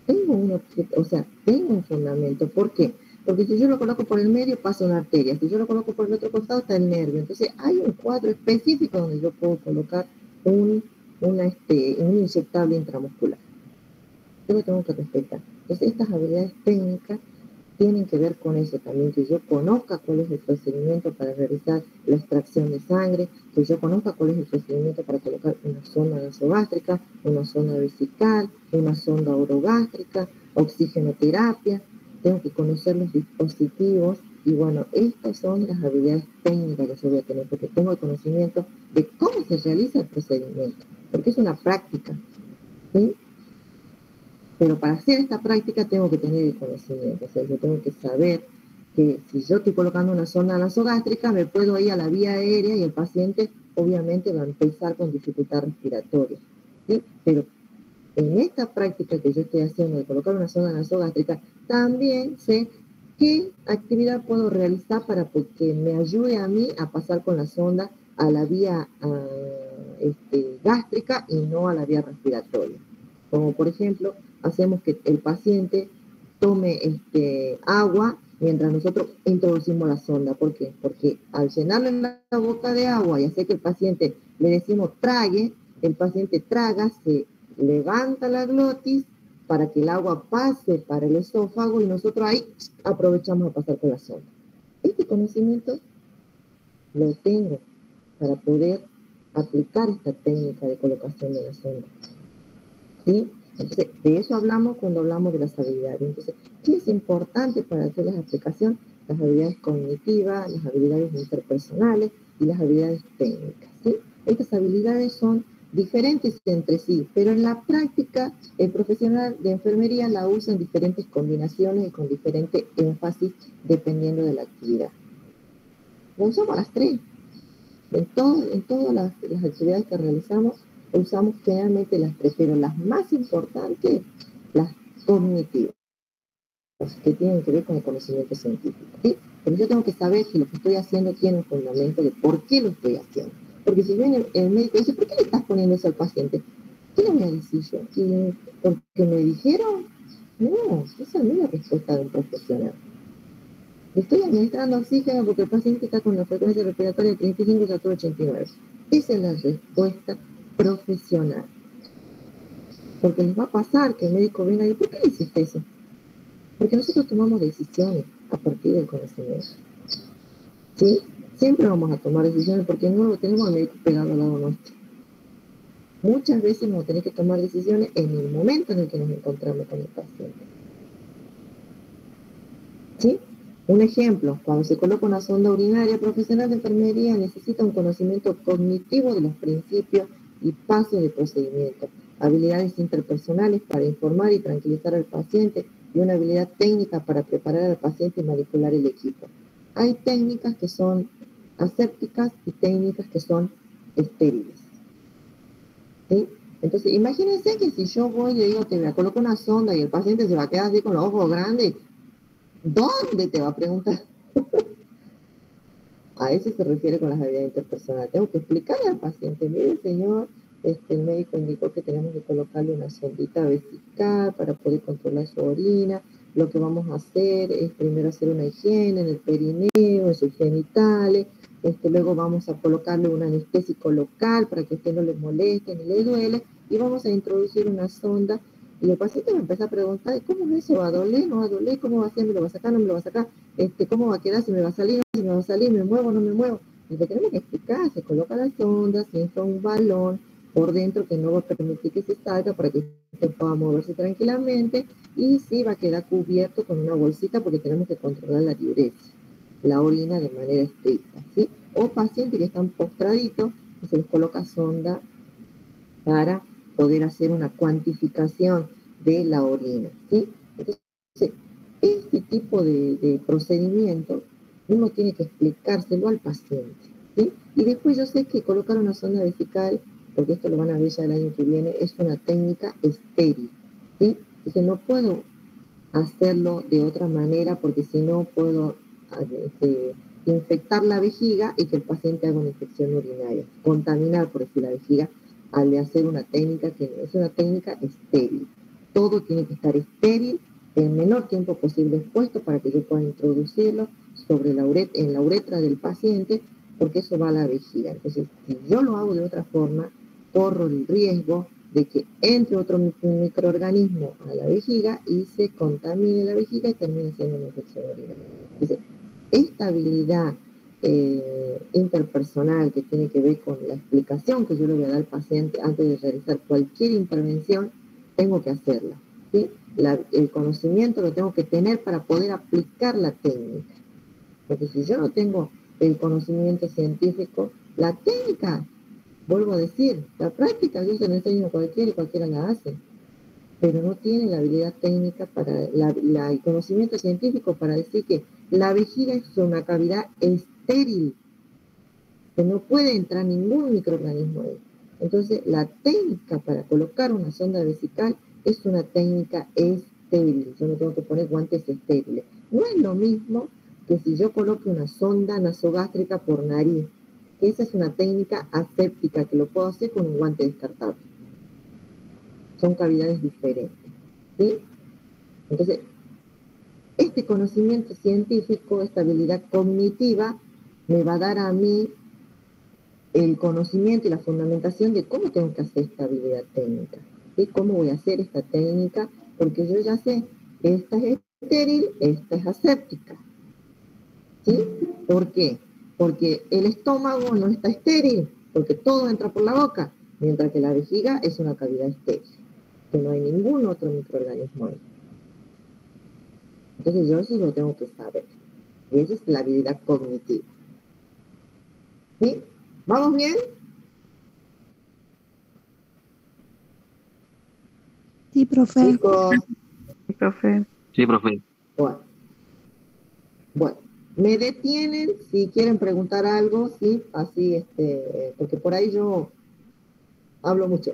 B: Tengo un fundamento. ¿Por qué? Porque si yo lo coloco por el medio pasa una arteria, si yo lo coloco por el otro costado está el nervio. Entonces hay un cuadro específico donde yo puedo colocar un inyectable intramuscular. Yo lo tengo que respetar. Entonces estas habilidades técnicas tienen que ver con eso también, que yo conozca cuál es el procedimiento para realizar la extracción de sangre, que yo conozca cuál es el procedimiento para colocar una sonda nasogástrica, una sonda vesical, una sonda orogástrica, oxigenoterapia. Tengo que conocer los dispositivos y bueno, estas son las habilidades técnicas que yo voy a tener, porque tengo el conocimiento de cómo se realiza el procedimiento, porque es una práctica, ¿sí? Pero para hacer esta práctica tengo que tener el conocimiento, o sea, yo tengo que saber que si yo estoy colocando una sonda nasogástrica, me puedo ir a la vía aérea y el paciente obviamente va a empezar con dificultad respiratoria, ¿sí? Pero en esta práctica que yo estoy haciendo de colocar una sonda nasogástrica, también sé qué actividad puedo realizar para que me ayude a mí a pasar con la sonda a la vía gástrica y no a la vía respiratoria. Como por ejemplo, hacemos que el paciente tome agua mientras nosotros introducimos la sonda. ¿Por qué? Porque al llenarle la boca de agua y hacer que el paciente le decimos trague, el paciente traga, se levanta la glotis para que el agua pase para el esófago y nosotros ahí aprovechamos a pasar con la sonda. Este conocimiento lo tengo para poder aplicar esta técnica de colocación de la sonda, ¿sí? Entonces, de eso hablamos cuando hablamos de las habilidades. Entonces, ¿qué es importante para hacer la aplicación? Las habilidades cognitivas, las habilidades interpersonales y las habilidades técnicas, ¿sí? Estas habilidades son diferentes entre sí, pero en la práctica el profesional de enfermería la usa en diferentes combinaciones y con diferente énfasis dependiendo de la actividad. Lo usamos a las tres. En todas las actividades que realizamos usamos generalmente las tres, pero las más importantes, las cognitivas, que tienen que ver con el conocimiento científico, ¿sí? Pero yo tengo que saber si lo que estoy haciendo tiene un fundamento de por qué lo estoy haciendo. Porque si viene el médico y dice, ¿por qué le estás poniendo eso al paciente? ¿Qué le voy a decir yo? ¿Porque me dijeron? No, esa no es la respuesta de un profesional. Estoy administrando oxígeno porque el paciente está con la frecuencia respiratoria de 35 a 89. Esa es la respuesta profesional. Porque les va a pasar que el médico venga y diga, ¿por qué le hiciste eso? Porque nosotros tomamos decisiones a partir del conocimiento. ¿Sí? Siempre vamos a tomar decisiones porque no lo tenemos al médico pegado al lado nuestro. Muchas veces vamos a tener que tomar decisiones en el momento en el que nos encontramos con el paciente. ¿Sí? Un ejemplo, cuando se coloca una sonda urinaria, el profesional de enfermería necesita un conocimiento cognitivo de los principios y pasos del procedimiento, habilidades interpersonales para informar y tranquilizar al paciente y una habilidad técnica para preparar al paciente y manipular el equipo. Hay técnicas que son asépticas y técnicas que son estériles, ¿sí? Entonces, imagínense que si yo voy y le digo, te coloco una sonda y el paciente se va a quedar así con los ojos grandes, ¿dónde te va a preguntar? A eso se refiere con las habilidades interpersonales. Tengo que explicarle al paciente, mire señor, el médico indicó que tenemos que colocarle una sondita vesical para poder controlar su orina. Lo que vamos a hacer es primero hacer una higiene en el perineo, en sus genitales. Luego vamos a colocarle un anestésico local para que no le moleste ni le duele. Y vamos a introducir una sonda. Y el paciente me empieza a preguntar, ¿cómo es eso? ¿Va a doler? ¿No va a doler? ¿Cómo va a ser? ¿Me lo va a sacar? ¿No me lo va a sacar? ¿Cómo va a quedar? ¿Si me va a salir? ¿No me va a salir? ¿Me muevo? ¿No me muevo? Y le tenemos que explicar, se coloca la sonda, se entra un balón por dentro que no va a permitir que se salga para que se pueda moverse tranquilamente, y sí va a quedar cubierto con una bolsita porque tenemos que controlar la diuresis, la orina de manera estricta, ¿sí? O pacientes que están postraditos, que se les coloca sonda para poder hacer una cuantificación de la orina, ¿sí? Entonces, este tipo de procedimiento uno tiene que explicárselo al paciente, ¿sí? Y después yo sé que colocar una sonda vesical, porque esto lo van a ver ya el año que viene, es una técnica estéril, ¿sí? Entonces no puedo hacerlo de otra manera porque si no puedo infectar la vejiga y que el paciente haga una infección urinaria, contaminar, por decir, la vejiga al de hacer una técnica que no es una técnica estéril. Todo tiene que estar estéril el menor tiempo posible expuesto para que yo pueda introducirlo sobre en la uretra del paciente, porque eso va a la vejiga. Entonces, si yo lo hago de otra forma, corro el riesgo de que entre otro microorganismo a la vejiga y se contamine la vejiga y termine siendo una infección urinaria. Entonces, esta habilidad interpersonal que tiene que ver con la explicación que yo le voy a dar al paciente antes de realizar cualquier intervención, tengo que hacerla, ¿sí? El conocimiento lo tengo que tener para poder aplicar la técnica. Porque si yo no tengo el conocimiento científico, la técnica, vuelvo a decir, la práctica yo se la enseño a cualquiera y cualquiera la hace, pero no tiene la habilidad técnica para el conocimiento científico para decir que la vejiga es una cavidad estéril, que no puede entrar ningún microorganismo ahí. Entonces, la técnica para colocar una sonda vesical es una técnica estéril. Yo no tengo que poner guantes estériles. No es lo mismo que si yo coloque una sonda nasogástrica por nariz. Esa es una técnica aséptica que lo puedo hacer con un guante descartable. Son cavidades diferentes, ¿sí? Entonces, este conocimiento científico, esta habilidad cognitiva, me va a dar a mí el conocimiento y la fundamentación de cómo tengo que hacer esta habilidad técnica, ¿sí? Cómo voy a hacer esta técnica, porque yo ya sé, esta es estéril, esta es aséptica, ¿sí? ¿Por qué? Porque el estómago no está estéril, porque todo entra por la boca, mientras que la vejiga es una cavidad estéril, que no hay ningún otro microorganismo ahí. Entonces yo eso lo tengo que saber. Y esa es la habilidad cognitiva. ¿Sí? ¿Vamos bien?
C: Sí, profe.
B: Chicos,
A: Profe.
D: Sí, profe.
B: bueno, me detienen si quieren preguntar algo, sí, así, porque por ahí yo hablo mucho.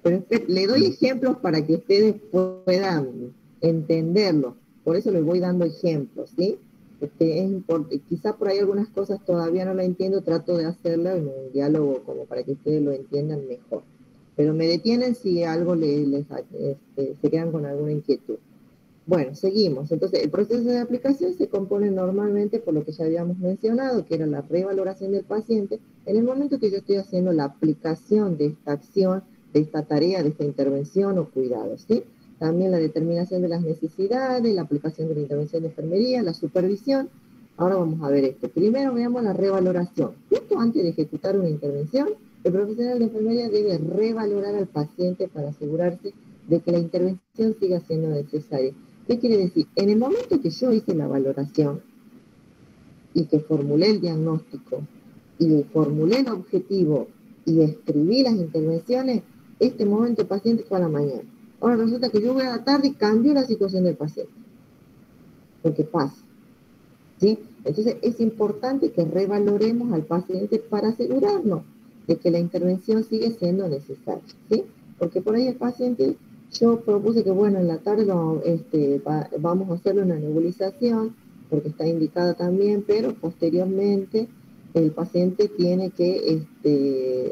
B: Pero le doy ejemplos para que ustedes puedan entenderlo. Por eso les voy dando ejemplos, ¿sí? Quizá por ahí algunas cosas todavía no la entiendo, trato de hacerla en un diálogo como para que ustedes lo entiendan mejor. Pero me detienen si algo se quedan con alguna inquietud. Bueno, seguimos. Entonces, el proceso de aplicación se compone normalmente por lo que ya habíamos mencionado, que era la revaloración del paciente. En el momento que yo estoy haciendo la aplicación de esta acción, de esta tarea, de esta intervención o cuidado, ¿sí? También la determinación de las necesidades, la aplicación de la intervención de enfermería, la supervisión. Ahora vamos a ver esto. Primero veamos la revaloración. Justo antes de ejecutar una intervención, el profesional de enfermería debe revalorar al paciente para asegurarse de que la intervención siga siendo necesaria. ¿Qué quiere decir? En el momento que yo hice la valoración y que formulé el diagnóstico y formulé el objetivo y escribí las intervenciones, este momento el paciente fue a la mañana. Ahora resulta que yo voy a la tarde y cambio la situación del paciente. Porque pasa, ¿sí? Entonces es importante que revaloremos al paciente para asegurarnos de que la intervención sigue siendo necesaria, ¿sí? Porque por ahí el paciente, yo propuse que bueno, en la tarde vamos a hacerle una nebulización, porque está indicada también, pero posteriormente el paciente tiene que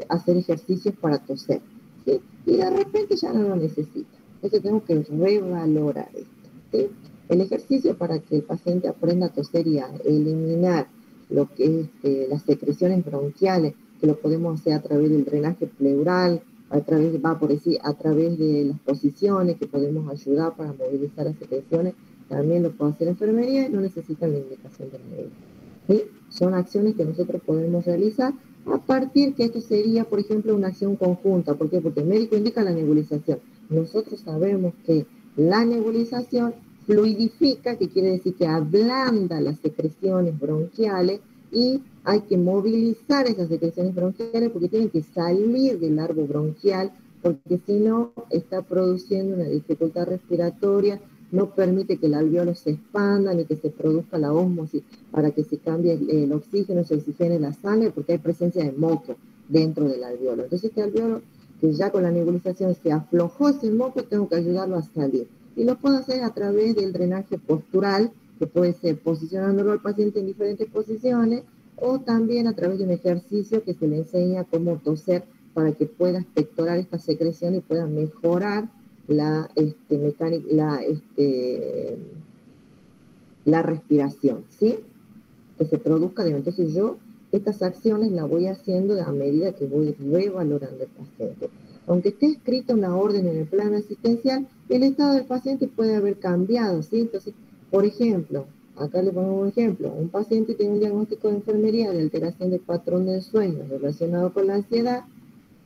B: hacer ejercicios para toser, ¿sí? Y de repente ya no lo necesita. Entonces tengo que revalorar esto, ¿sí? El ejercicio para que el paciente aprenda a toser y a eliminar lo que es las secreciones bronquiales, que lo podemos hacer a través del drenaje pleural, a través de las posiciones que podemos ayudar para movilizar las secreciones, también lo puede hacer la enfermería y no necesitan la indicación del médico. ¿sí? Son acciones que nosotros podemos realizar a partir que esto sería, por ejemplo, una acción conjunta. ¿Por qué? Porque el médico indica la nebulización. Nosotros sabemos que la nebulización fluidifica, que quiere decir que ablanda las secreciones bronquiales y hay que movilizar esas secreciones bronquiales porque tienen que salir del árbol bronquial, porque si no está produciendo una dificultad respiratoria, no permite que el alveolo se expanda ni que se produzca la ósmosis para que se cambie el oxígeno, se oxigene la sangre, porque hay presencia de moco dentro del alveolo. Entonces este alveolo, que ya con la nebulización se aflojó ese moco, tengo que ayudarlo a salir. Y lo puedo hacer a través del drenaje postural, que puede ser posicionándolo al paciente en diferentes posiciones, o también a través de un ejercicio que se le enseña cómo toser para que pueda expectorar esta secreción y pueda mejorar la respiración, ¿sí? Que se produzca. Entonces yo estas acciones las voy haciendo a medida que voy revalorando el paciente. Aunque esté escrita una orden en el plan asistencial, el estado del paciente puede haber cambiado, ¿sí? Entonces, por ejemplo, acá le pongo un ejemplo, un paciente tiene un diagnóstico de enfermería de alteración del patrón del sueño relacionado con la ansiedad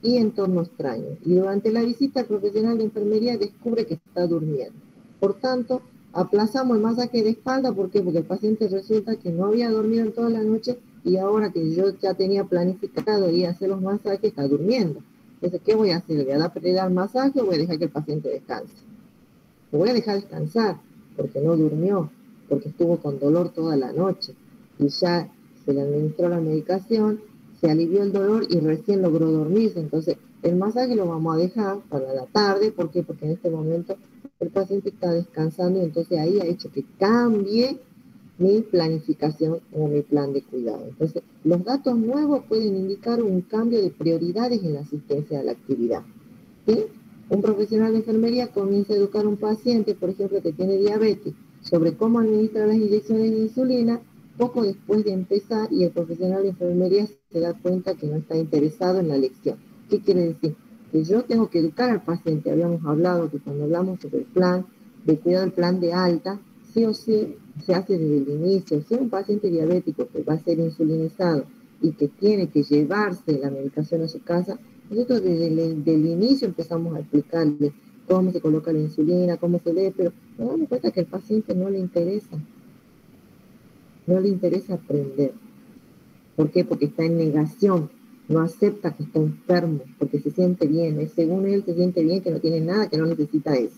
B: y entorno extraño. Y durante la visita, el profesional de enfermería descubre que está durmiendo. Por tanto, aplazamos el masaje de espalda. ¿Por qué? Porque el paciente resulta que no había dormido en toda la noche y ahora que yo ya tenía planificado ir a hacer los masajes, está durmiendo. Entonces, ¿qué voy a hacer? ¿Le voy a dar prioridad al masaje o voy a dejar que el paciente descanse? Lo voy a dejar descansar porque no durmió, porque estuvo con dolor toda la noche y ya se le administró la medicación, se alivió el dolor y recién logró dormirse. Entonces, el masaje lo vamos a dejar para la tarde. ¿Por qué? Porque en este momento el paciente está descansando y entonces ahí ha hecho que cambie mi planificación o mi plan de cuidado. Entonces, los datos nuevos pueden indicar un cambio de prioridades en la asistencia a la actividad. ¿Sí? Un profesional de enfermería comienza a educar a un paciente, por ejemplo, que tiene diabetes, sobre cómo administrar las inyecciones de insulina, poco después de empezar, y el profesional de enfermería se da cuenta que no está interesado en la lección. ¿Qué quiere decir? Que yo tengo que educar al paciente. Habíamos hablado que cuando hablamos sobre el plan de cuidado, el plan de alta, sí o sí se hace desde el inicio. Si es un paciente diabético que va a ser insulinizado y que tiene que llevarse la medicación a su casa, nosotros desde el inicio empezamos a explicarle cómo se coloca la insulina, cómo se lee, pero nos damos cuenta que al paciente no le interesa aprender. ¿Por qué? Porque está en negación, no acepta que está enfermo, porque se siente bien, según él se siente bien, que no tiene nada, que no necesita eso.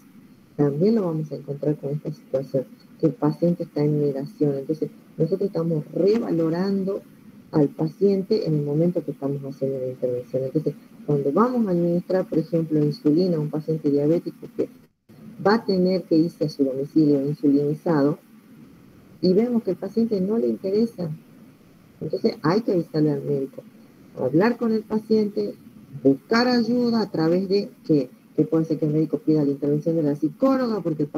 B: También lo vamos a encontrar con esta situación, que el paciente está en negación. Entonces, nosotros estamos revalorando al paciente en el momento que estamos haciendo la intervención. Entonces, cuando vamos a administrar, por ejemplo, insulina a un paciente diabético que va a tener que irse a su domicilio insulinizado y vemos que el paciente no le interesa, entonces hay que avisarle al médico, hablar con el paciente, buscar ayuda a través de que puede ser que el médico pida la intervención de la psicóloga porque el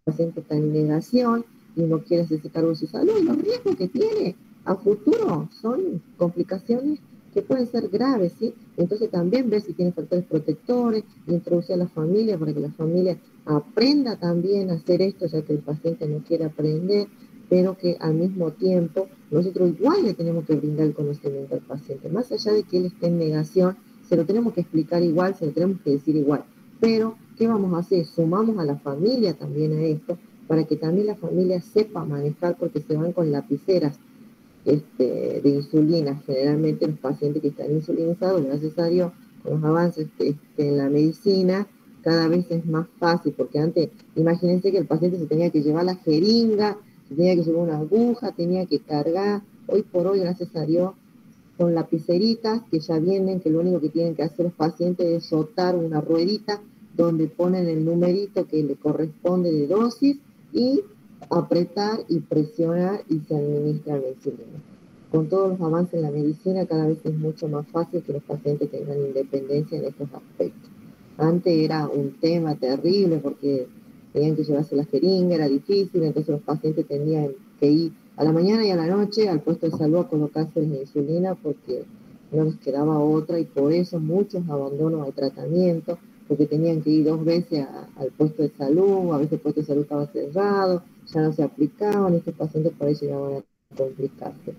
B: paciente está en negación y no quiere hacerse cargo de su salud y los riesgos que tiene a futuro son complicaciones que pueden ser graves, ¿sí? Entonces también ver si tiene factores protectores, introducir a la familia para que la familia aprenda también a hacer esto, ya que el paciente no quiere aprender, pero que al mismo tiempo nosotros igual le tenemos que brindar el conocimiento al paciente, más allá de que él esté en negación, se lo tenemos que explicar igual, se lo tenemos que decir igual, pero ¿qué vamos a hacer? Sumamos a la familia también a esto, para que también la familia sepa manejar, porque se van con lapiceras de insulina. Generalmente los pacientes que están insulinizados, gracias a Dios, con los avances en la medicina, cada vez es más fácil, porque antes, imagínense que el paciente se tenía que llevar la jeringa, se tenía que llevar una aguja, tenía que cargar. Hoy por hoy, gracias a Dios, con lapiceritas que ya vienen, que lo único que tienen que hacer los pacientes es rotar una ruedita donde ponen el numerito que le corresponde de dosis y apretar y presionar y se administra la insulina. Con todos los avances en la medicina, cada vez es mucho más fácil que los pacientes tengan independencia en estos aspectos. Antes era un tema terrible porque tenían que llevarse la jeringa, era difícil, entonces los pacientes tenían que ir a la mañana y a la noche al puesto de salud a colocarse la insulina porque no les quedaba otra, y por eso muchos abandonos al tratamiento, porque tenían que ir 2 veces al puesto de salud, a veces el puesto de salud estaba cerrado, ya no se aplicaban, y estos pacientes por ahí llegaban a complicarse.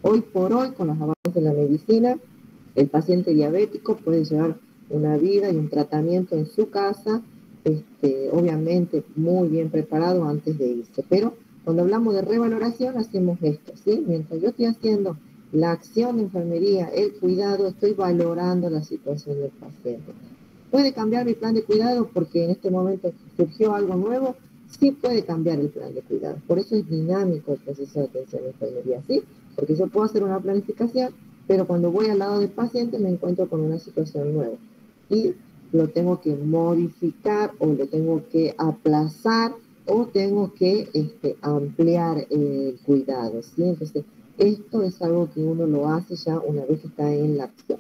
B: Hoy por hoy, con los avances de la medicina, el paciente diabético puede llevar una vida y un tratamiento en su casa, obviamente muy bien preparado antes de irse. Pero cuando hablamos de revaloración, hacemos esto, ¿sí? Mientras yo estoy haciendo la acción de enfermería, el cuidado, estoy valorando la situación del paciente. ¿Puede cambiar mi plan de cuidado porque en este momento surgió algo nuevo? Sí puede cambiar el plan de cuidado. Por eso es dinámico el proceso de atención en enfermería, ¿sí? Porque yo puedo hacer una planificación, pero cuando voy al lado del paciente me encuentro con una situación nueva. Y lo tengo que modificar o lo tengo que aplazar o tengo que ampliar el cuidado, ¿sí? Entonces, esto es algo que uno lo hace ya una vez que está en la acción.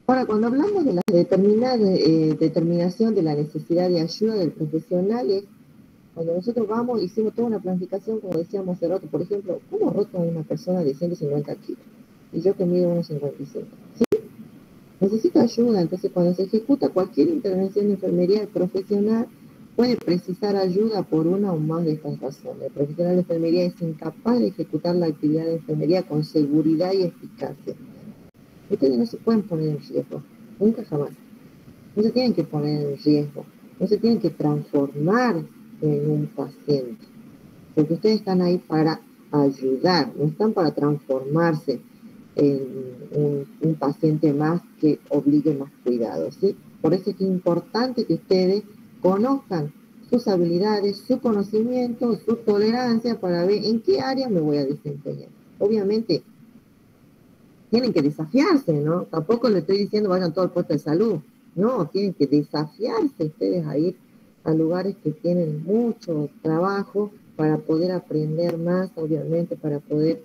B: Ahora, cuando hablamos de la determinación de la necesidad de ayuda del profesional, es cuando nosotros vamos, hicimos toda una planificación, como decíamos hace rato, por ejemplo, ¿cómo roto a una persona de 150 kilos? Y yo que mido 1,55. ¿Sí? Necesita ayuda, entonces cuando se ejecuta cualquier intervención de enfermería, el profesional puede precisar ayuda por una o más de estas razones. El profesional de enfermería es incapaz de ejecutar la actividad de enfermería con seguridad y eficacia. Ustedes no se pueden poner en riesgo, nunca jamás. No se tienen que poner en riesgo, no se tienen que transformar en un paciente, porque ustedes están ahí para ayudar, no están para transformarse en un paciente más que obligue más cuidados, ¿sí? Por eso es importante que ustedes conozcan sus habilidades, su conocimiento, su tolerancia para ver en qué área me voy a desempeñar. Obviamente, tienen que desafiarse, ¿no? Tampoco le estoy diciendo vayan todo al puesto de salud. No, tienen que desafiarse ustedes a ir a lugares que tienen mucho trabajo para poder aprender más, obviamente, para poder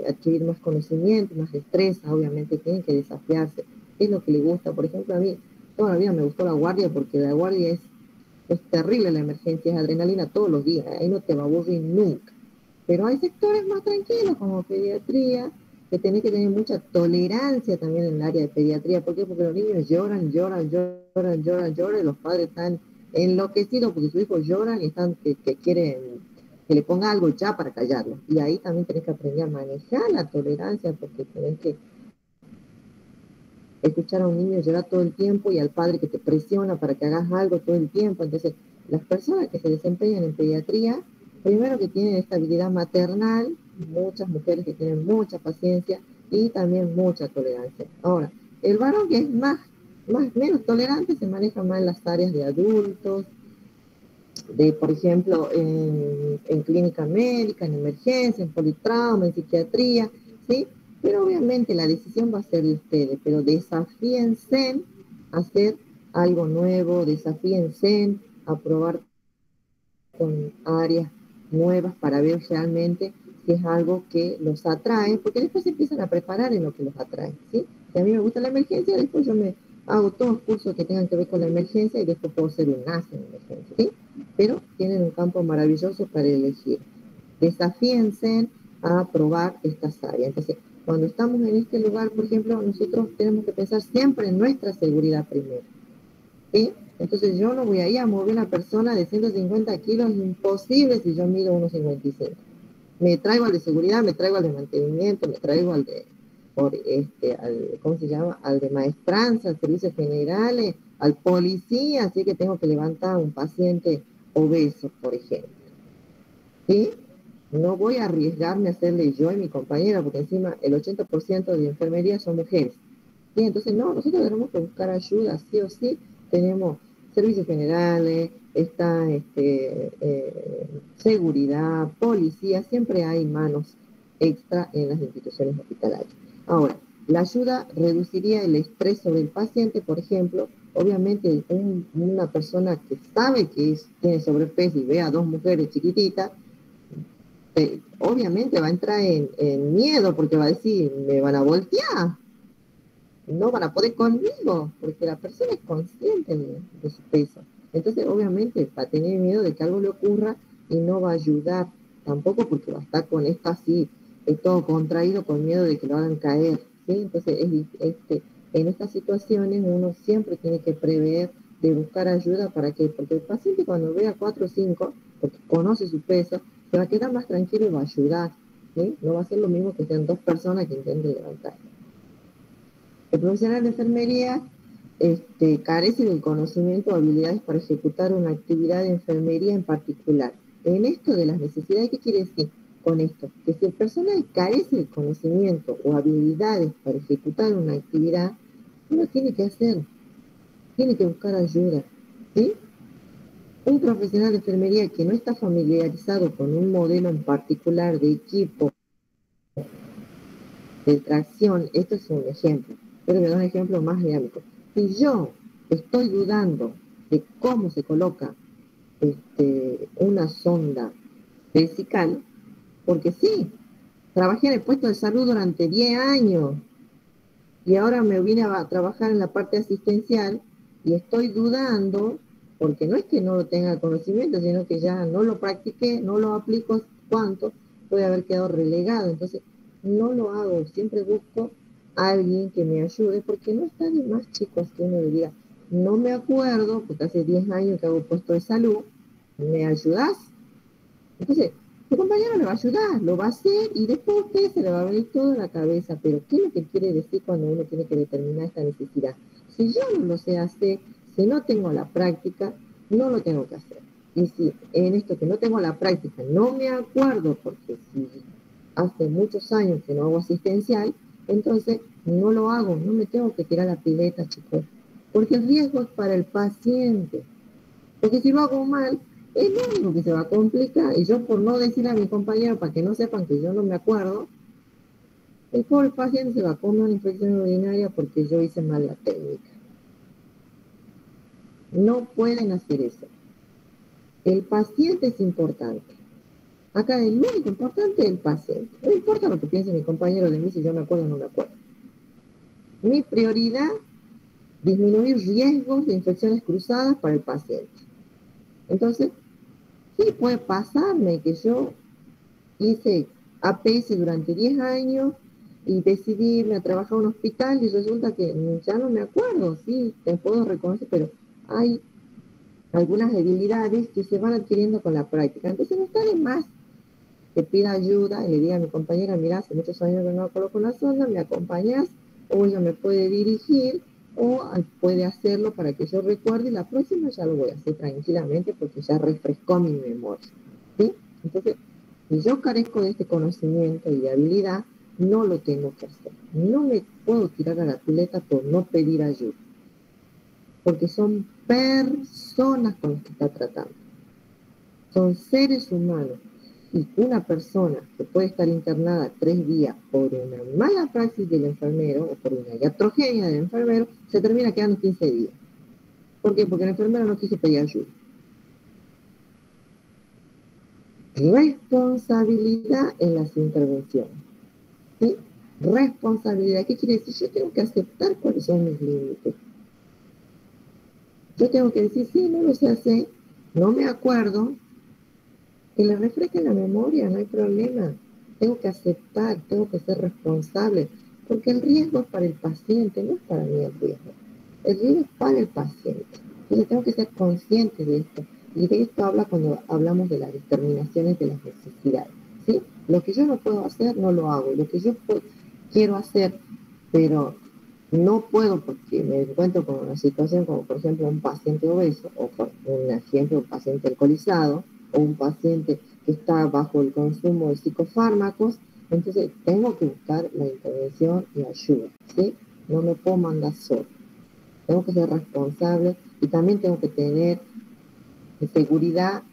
B: adquirir más conocimiento, más destreza, obviamente tienen que desafiarse. ¿Qué es lo que les gusta? Por ejemplo, a mí toda la vida me gustó la guardia porque la guardia es terrible, la emergencia, es adrenalina todos los días, ahí no te va a aburrir nunca. Pero hay sectores más tranquilos, como pediatría, que tenés que tener mucha tolerancia también en el área de pediatría. ¿Por qué? Porque los niños lloran, y los padres están enloquecidos porque sus hijos lloran y están que quieren que le ponga algo ya para callarlo. Y ahí también tenés que aprender a manejar la tolerancia, porque tenés que escuchar a un niño llorar todo el tiempo y al padre que te presiona para que hagas algo todo el tiempo. Entonces, las personas que se desempeñan en pediatría, primero que tienen esta habilidad maternal, muchas mujeres que tienen mucha paciencia y también mucha tolerancia. Ahora, el varón que es menos tolerante se maneja más en las áreas de adultos, por ejemplo, en clínica médica, en emergencia, en politrauma, en psiquiatría, ¿sí? Pero obviamente la decisión va a ser de ustedes, pero desafíense a hacer algo nuevo, desafíense a probar con áreas nuevas para ver realmente si es algo que los atrae, porque después se empiezan a preparar en lo que los atrae, ¿sí? Si a mí me gusta la emergencia, después yo me hago todos los cursos que tengan que ver con la emergencia y después puedo ser un as en emergencia, ¿sí? Pero tienen un campo maravilloso para elegir. Desafíense a probar estas áreas. Entonces, cuando estamos en este lugar, por ejemplo, nosotros tenemos que pensar siempre en nuestra seguridad primero, ¿sí? Entonces yo no voy a ir a mover a una persona de 150 kilos, imposible si yo mido 1,55. Me traigo al de seguridad, me traigo al de mantenimiento, me traigo al de, ¿cómo se llama? Al de maestranza, al servicios generales, al policía, así que tengo que levantar a un paciente obeso, por ejemplo. ¿Sí? No voy a arriesgarme a hacerle yo y mi compañera, porque encima el 80% de enfermería son mujeres. ¿Sí? Entonces, no, nosotros tenemos que buscar ayuda, sí o sí. Tenemos servicios generales, está seguridad, policía, siempre hay manos extra en las instituciones hospitalarias. Ahora, la ayuda reduciría el estrés sobre el paciente, por ejemplo. Obviamente, una persona que sabe que tiene sobrepeso y ve a dos mujeres chiquititas, obviamente va a entrar en miedo porque va a decir, me van a voltear, no van a poder conmigo, porque la persona es consciente de su peso. Entonces, obviamente, va a tener miedo de que algo le ocurra y no va a ayudar tampoco porque va a estar con esto así, todo contraído con miedo de que lo hagan caer, ¿sí? Entonces, en estas situaciones uno siempre tiene que prever de buscar ayuda para que, porque el paciente cuando vea 4 o 5, porque conoce su peso, se va a quedar más tranquilo y va a ayudar, ¿sí? No va a ser lo mismo que sean dos personas que intenten levantar. El profesional de enfermería carece del conocimiento o habilidades para ejecutar una actividad de enfermería en particular. En esto de las necesidades, ¿qué quiere decir con esto? Que si el personal carece de conocimiento o habilidades para ejecutar una actividad, uno tiene que hacer, tiene que buscar ayuda, ¿sí? Un profesional de enfermería que no está familiarizado con un modelo en particular de equipo de tracción, esto es un ejemplo, pero me da un ejemplo más dinámico. Si yo estoy dudando de cómo se coloca una sonda vesical, porque sí, trabajé en el puesto de salud durante 10 años y ahora me vine a trabajar en la parte asistencial y estoy dudando, porque no es que no lo tenga conocimiento, sino que ya no lo practiqué, no lo aplico, cuánto, puede haber quedado relegado. Entonces, no lo hago, siempre busco a alguien que me ayude, porque no está de más, chicos, que uno le diga, no me acuerdo, porque hace 10 años que hago puesto de salud, ¿me ayudás? Entonces, tu compañero le va a ayudar, lo va a hacer y después a usted se le va a venir todo en la cabeza. Pero, ¿qué es lo que quiere decir cuando uno tiene que determinar esta necesidad? Si yo no lo sé hacer, si no tengo la práctica, no lo tengo que hacer. Y si en esto que no tengo la práctica no me acuerdo, porque si hace muchos años que no hago asistencial, entonces no lo hago, no me tengo que tirar la pileta, chicos. Porque el riesgo es para el paciente. Porque si lo hago mal, es lo único que se va a complicar. Y yo, por no decirle a mi compañero para que no sepan que yo no me acuerdo, el pobre paciente se va a comer una infección urinaria porque yo hice mal la técnica. No pueden hacer eso. El paciente es importante. Acá el único importante es el paciente. No importa lo que piense mi compañero de mí, si yo me acuerdo o no me acuerdo. Mi prioridad, disminuir riesgos de infecciones cruzadas para el paciente. Entonces, sí puede pasarme que yo hice APS durante 10 años y decidí irme a trabajar a un hospital y resulta que ya no me acuerdo, sí, te puedo reconocer, pero hay algunas debilidades que se van adquiriendo con la práctica. Entonces no está de más que pida ayuda y le diga a mi compañera, mira, hace muchos años que no coloco una sonda, me acompañas, o ella me puede dirigir, o puede hacerlo para que yo recuerde y la próxima ya lo voy a hacer tranquilamente porque ya refrescó mi memoria, ¿sí? Entonces, si yo carezco de este conocimiento y de habilidad, no lo tengo que hacer. No me puedo tirar a la pileta por no pedir ayuda, porque son personas con las que está tratando. Son seres humanos. Y una persona que puede estar internada 3 días por una mala praxis del enfermero o por una iatrogenia del enfermero, se termina quedando 15 días. ¿Por qué? Porque el enfermero no quiso pedir ayuda. Responsabilidad en las intervenciones. ¿Sí? Responsabilidad. ¿Qué quiere decir? Yo tengo que aceptar cuáles son mis límites. Yo tengo que decir, sí, no lo sé hacer, no me acuerdo, que le refresque la memoria, no hay problema. Tengo que aceptar, tengo que ser responsable, porque el riesgo es para el paciente, no es para mí el riesgo. El riesgo es para el paciente. Entonces tengo que ser consciente de esto. Y de esto habla cuando hablamos de las determinaciones de las necesidades, ¿sí? Lo que yo no puedo hacer, no lo hago. Lo que yo quiero hacer, pero no puedo porque me encuentro con una situación como, por ejemplo, un paciente obeso, o por un ejemplo, un paciente alcoholizado, o un paciente que está bajo el consumo de psicofármacos, entonces tengo que buscar la intervención y ayuda, ¿sí? No me puedo mandar solo. Tengo que ser responsable y también tengo que tener seguridad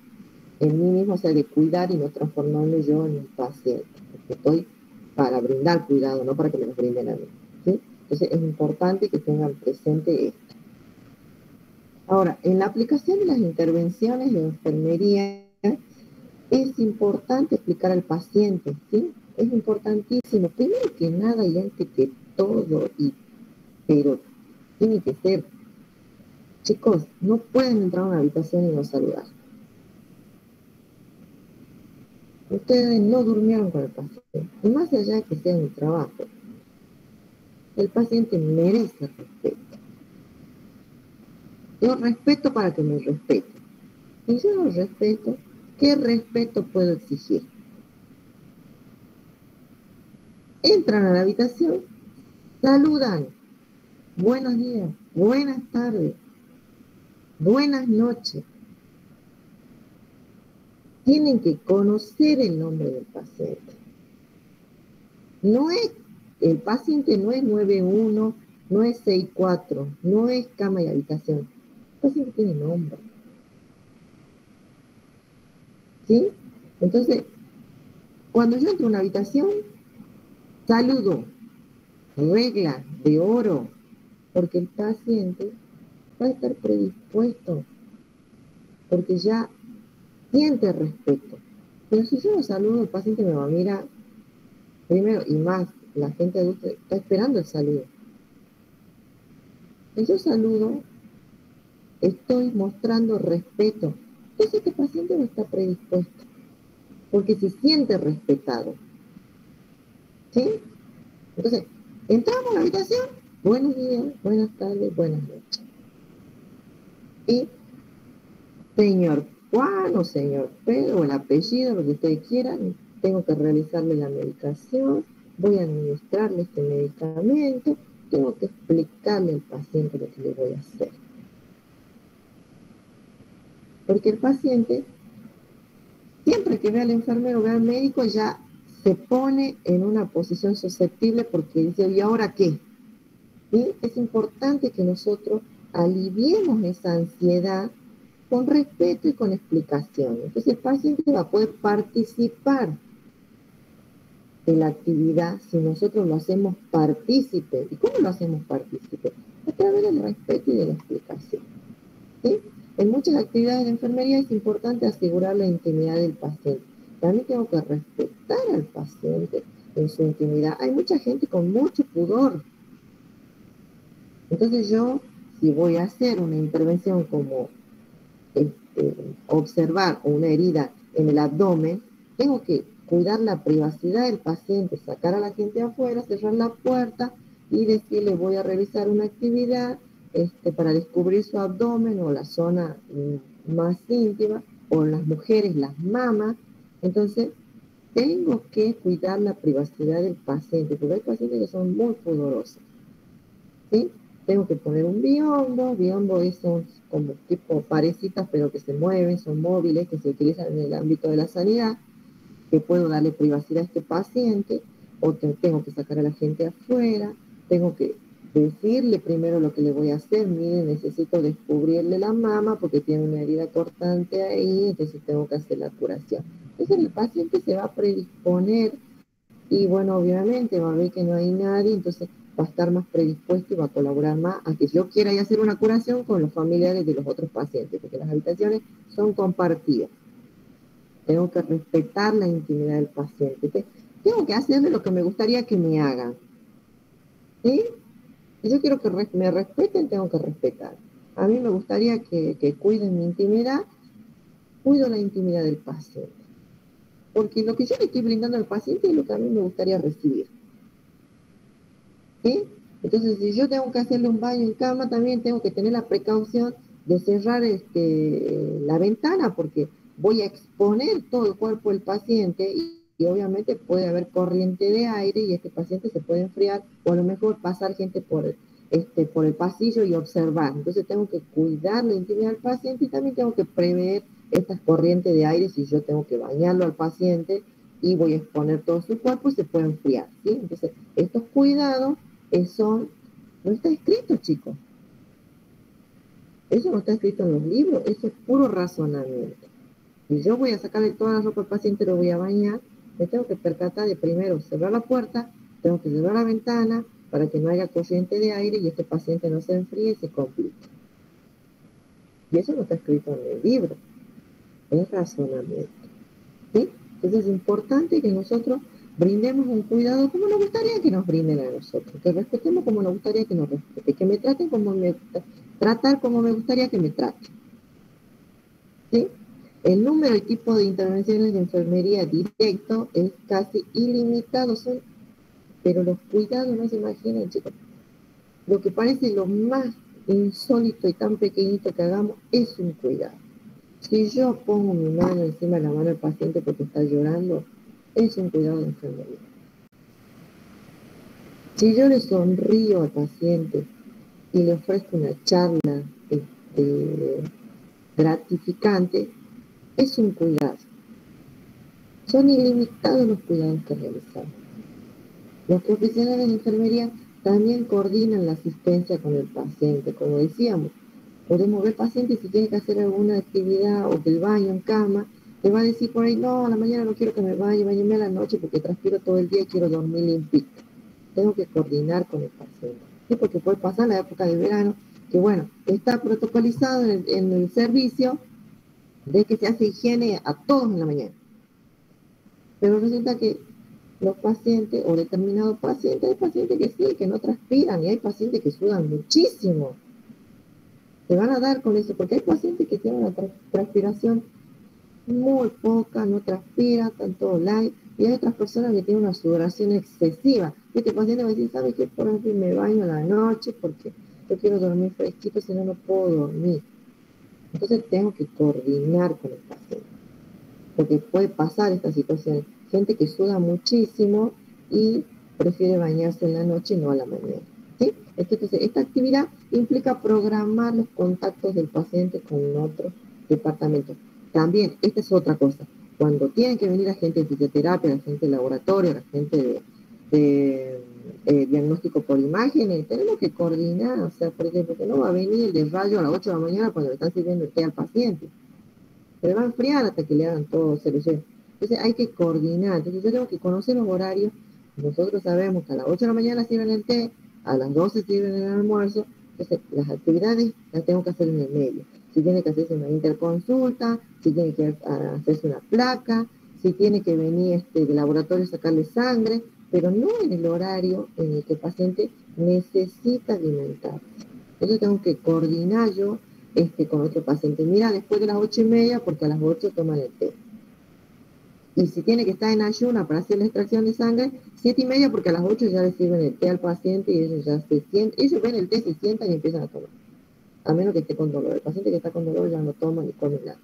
B: en mí mismo, o sea, de cuidar y no transformarme yo en un paciente, porque estoy para brindar cuidado, no para que me lo brinden a mí, ¿sí? Entonces es importante que tengan presente esto. Ahora, en la aplicación de las intervenciones de enfermería, es importante explicar al paciente, ¿sí? Es importantísimo, primero que nada y antes que todo, pero tiene que ser, chicos, no pueden entrar a una habitación y no saludar. Ustedes no durmieron con el paciente, y más allá de que sea un trabajo, el paciente merece respeto. Yo respeto para que me respeten. Si yo no respeto, ¿Qué respeto puedo exigir? Entran a la habitación, saludan, buenos días, buenas tardes, buenas noches. Tienen que conocer el nombre del paciente. No es, el paciente no es 91, no es 64, no es cama y habitación. El paciente tiene nombre. ¿Sí? Entonces, cuando yo entro a una habitación, saludo, regla de oro, porque el paciente va a estar predispuesto, porque ya siente respeto. Pero si yo lo saludo, el paciente me va a mirar, primero, y más, la gente adulta está esperando el saludo. Si yo saludo, estoy mostrando respeto. Entonces este paciente no está predispuesto, porque se siente respetado. ¿Sí? Entonces, entramos a la habitación, buenos días, buenas tardes, buenas noches. Y señor Juan o señor Pedro, o el apellido, lo que ustedes quieran, tengo que realizarle la medicación, voy a administrarle este medicamento, tengo que explicarle al paciente lo que le voy a hacer. Porque el paciente, siempre que ve al enfermero, ve al médico, ya se pone en una posición susceptible porque dice, ¿y ahora qué? ¿Sí? Es importante que nosotros aliviemos esa ansiedad con respeto y con explicación. Entonces el paciente va a poder participar de la actividad si nosotros lo hacemos partícipe. ¿Y cómo lo hacemos partícipe? A través del respeto y de la explicación. ¿Sí? En muchas actividades de enfermería es importante asegurar la intimidad del paciente. También tengo que respetar al paciente en su intimidad. Hay mucha gente con mucho pudor. Entonces yo, si voy a hacer una intervención como observar una herida en el abdomen, tengo que cuidar la privacidad del paciente, sacar a la gente afuera, cerrar la puerta y decirle voy a realizar una actividad para descubrir su abdomen o la zona más íntima, o las mujeres, las mamas. Entonces, tengo que cuidar la privacidad del paciente, porque hay pacientes que son muy pudorosos. ¿Sí? Tengo que poner un biombo esos como tipo parecitas pero que se mueven, son móviles, que se utilizan en el ámbito de la sanidad, que puedo darle privacidad a este paciente, o tengo que sacar a la gente afuera, tengo que decirle primero lo que le voy a hacer, mire, necesito descubrirle la mama porque tiene una herida cortante ahí, entonces tengo que hacer la curación. Entonces el paciente se va a predisponer y bueno, obviamente va a ver que no hay nadie, entonces va a estar más predispuesto y va a colaborar más a que yo quiera ir a hacer una curación con los familiares de los otros pacientes, porque las habitaciones son compartidas. Tengo que respetar la intimidad del paciente. Tengo que hacerle lo que me gustaría que me hagan. ¿Sí? Si yo quiero que me respeten, tengo que respetar. A mí me gustaría que cuiden mi intimidad, cuido la intimidad del paciente. Porque lo que yo le estoy brindando al paciente es lo que a mí me gustaría recibir. ¿Sí? Entonces, si yo tengo que hacerle un baño en cama, también tengo que tener la precaución de cerrar la ventana, porque voy a exponer todo el cuerpo del paciente y obviamente puede haber corriente de aire y este paciente se puede enfriar, o a lo mejor pasar gente por el pasillo y observar. Entonces tengo que cuidar la intimidad del paciente y también tengo que prever estas corrientes de aire si yo tengo que bañarlo al paciente y voy a exponer todo su cuerpo y se puede enfriar. ¿Sí? Entonces, estos cuidados no está escrito, chicos. Eso no está escrito en los libros, eso es puro razonamiento. Si yo voy a sacarle toda la ropa al paciente, lo voy a bañar, me tengo que percatar de primero cerrar la puerta, tengo que cerrar la ventana para que no haya corriente de aire y este paciente no se enfríe y se complique. Y eso no está escrito en el libro, es razonamiento. ¿Sí? Entonces es importante que nosotros brindemos un cuidado como nos gustaría que nos brinden a nosotros, que respetemos como nos gustaría que nos respeten, que me traten tratar como me gustaría que me traten. ¿Sí? El número y tipo de intervenciones de enfermería directo es casi ilimitado, pero los cuidados no se imaginan, chicos. Lo que parece lo más insólito y tan pequeñito que hagamos es un cuidado. Si yo pongo mi mano encima de la mano del paciente porque está llorando, es un cuidado de enfermería. Si yo le sonrío al paciente y le ofrezco una charla gratificante, es un cuidado. Son ilimitados los cuidados que realizamos. Los profesionales de enfermería también coordinan la asistencia con el paciente. Como decíamos, podemos ver pacientes si tiene que hacer alguna actividad o del baño en cama, te va a decir por ahí, no, a la mañana no quiero que me bañe, bañeme a la noche porque transpiro todo el día y quiero dormir limpito. Tengo que coordinar con el paciente. ¿Sí? Porque puede pasar la época de verano, que bueno, está protocolizado en el servicio de que se hace higiene a todos en la mañana. Pero resulta que los pacientes o determinados pacientes, hay pacientes que sí, que no transpiran y hay pacientes que sudan muchísimo. Se van a dar con eso, porque hay pacientes que tienen una transpiración muy poca, no transpira, están todos light, y hay otras personas que tienen una sudoración excesiva. Este paciente va a decir, ¿sabe qué? Por ejemplo, me baño a la noche porque yo quiero dormir fresquito, si no, no puedo dormir. Entonces tengo que coordinar con el paciente, porque puede pasar esta situación. Gente que suda muchísimo y prefiere bañarse en la noche y no a la mañana. ¿Sí? Entonces, esta actividad implica programar los contactos del paciente con otros departamentos. También, esta es otra cosa. Cuando tienen que venir la gente de fisioterapia, la gente de laboratorio, la gente de diagnóstico por imágenes, tenemos que coordinar. O sea, por ejemplo, que no va a venir el de rayo a las 8 de la mañana cuando le están sirviendo el té al paciente. Se va a enfriar hasta que le hagan todo solución. Entonces hay que coordinar. Entonces yo tengo que conocer los horarios. Nosotros sabemos que a las 8 de la mañana sirven el té, a las 12 sirven el almuerzo. Entonces las actividades las tengo que hacer en el medio. Si tiene que hacerse una interconsulta, si tiene que hacerse una placa, si tiene que venir del laboratorio a sacarle sangre, pero no en el horario en el que el paciente necesita alimentarse. Entonces tengo que coordinar yo con otro paciente. Mira, después de las 8:30, porque a las 8 toman el té. Y si tiene que estar en ayuna para hacer la extracción de sangre, 7:30, porque a las 8 ya le sirven el té al paciente y ellos ya se sientan, ellos ven el té, se sientan y empiezan a tomar. A menos que esté con dolor. El paciente que está con dolor ya no toma ni come nada.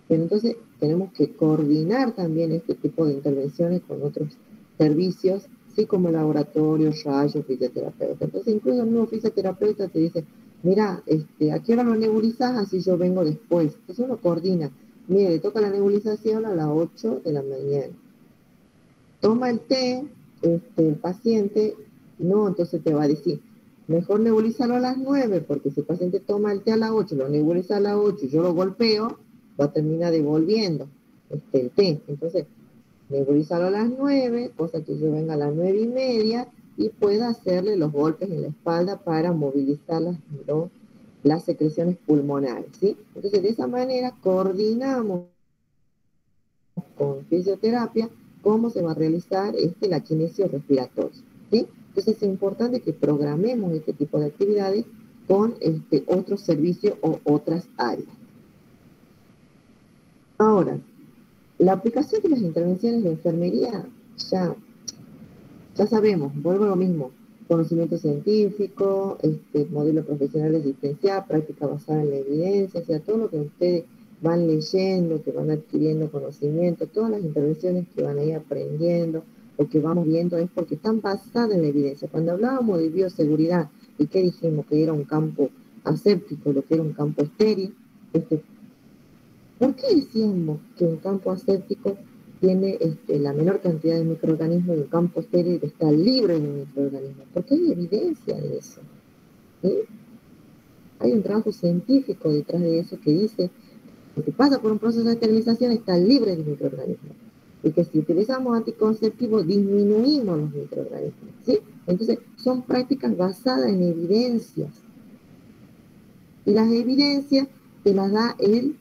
B: Pero entonces tenemos que coordinar también este tipo de intervenciones con otros servicios, así como laboratorios, rayos, fisioterapeuta. Entonces incluso el mismo fisioterapeuta te dice, mira, ¿a qué hora lo nebulizas? Así yo vengo después. Entonces uno coordina. Mire, le toca la nebulización a las 8 de la mañana. Toma el té, el paciente, no, entonces te va a decir, mejor nebulízalo a las 9, porque si el paciente toma el té a las 8, lo nebuliza a las 8 y yo lo golpeo, va a terminar devolviendo el té. Entonces, nebulízalo a las 9, cosa que yo venga a las 9:30 y pueda hacerle los golpes en la espalda para movilizar las secreciones pulmonares, ¿sí? Entonces, de esa manera coordinamos con fisioterapia cómo se va a realizar la kinesio respiratoria, ¿sí? Entonces es importante que programemos este tipo de actividades con otros servicios o otras áreas. Ahora, la aplicación de las intervenciones de enfermería ya sabemos, vuelvo a lo mismo, conocimiento científico, modelo profesional asistencial, práctica basada en la evidencia, o sea, todo lo que ustedes van leyendo, que van adquiriendo conocimiento, todas las intervenciones que van a ir aprendiendo o que vamos viendo es porque están basadas en la evidencia. Cuando hablábamos de bioseguridad y que dijimos que era un campo aséptico, lo que era un campo estéril, ¿por qué decíamos que un campo aséptico tiene la menor cantidad de microorganismos y un campo estéril está libre de microorganismos? Porque hay evidencia de eso. ¿Sí? Hay un trabajo científico detrás de eso que dice que si pasa por un proceso de esterilización está libre de microorganismos. Y que si utilizamos anticonceptivos disminuimos los microorganismos. ¿Sí? Entonces, son prácticas basadas en evidencias. Y las evidencias te las da el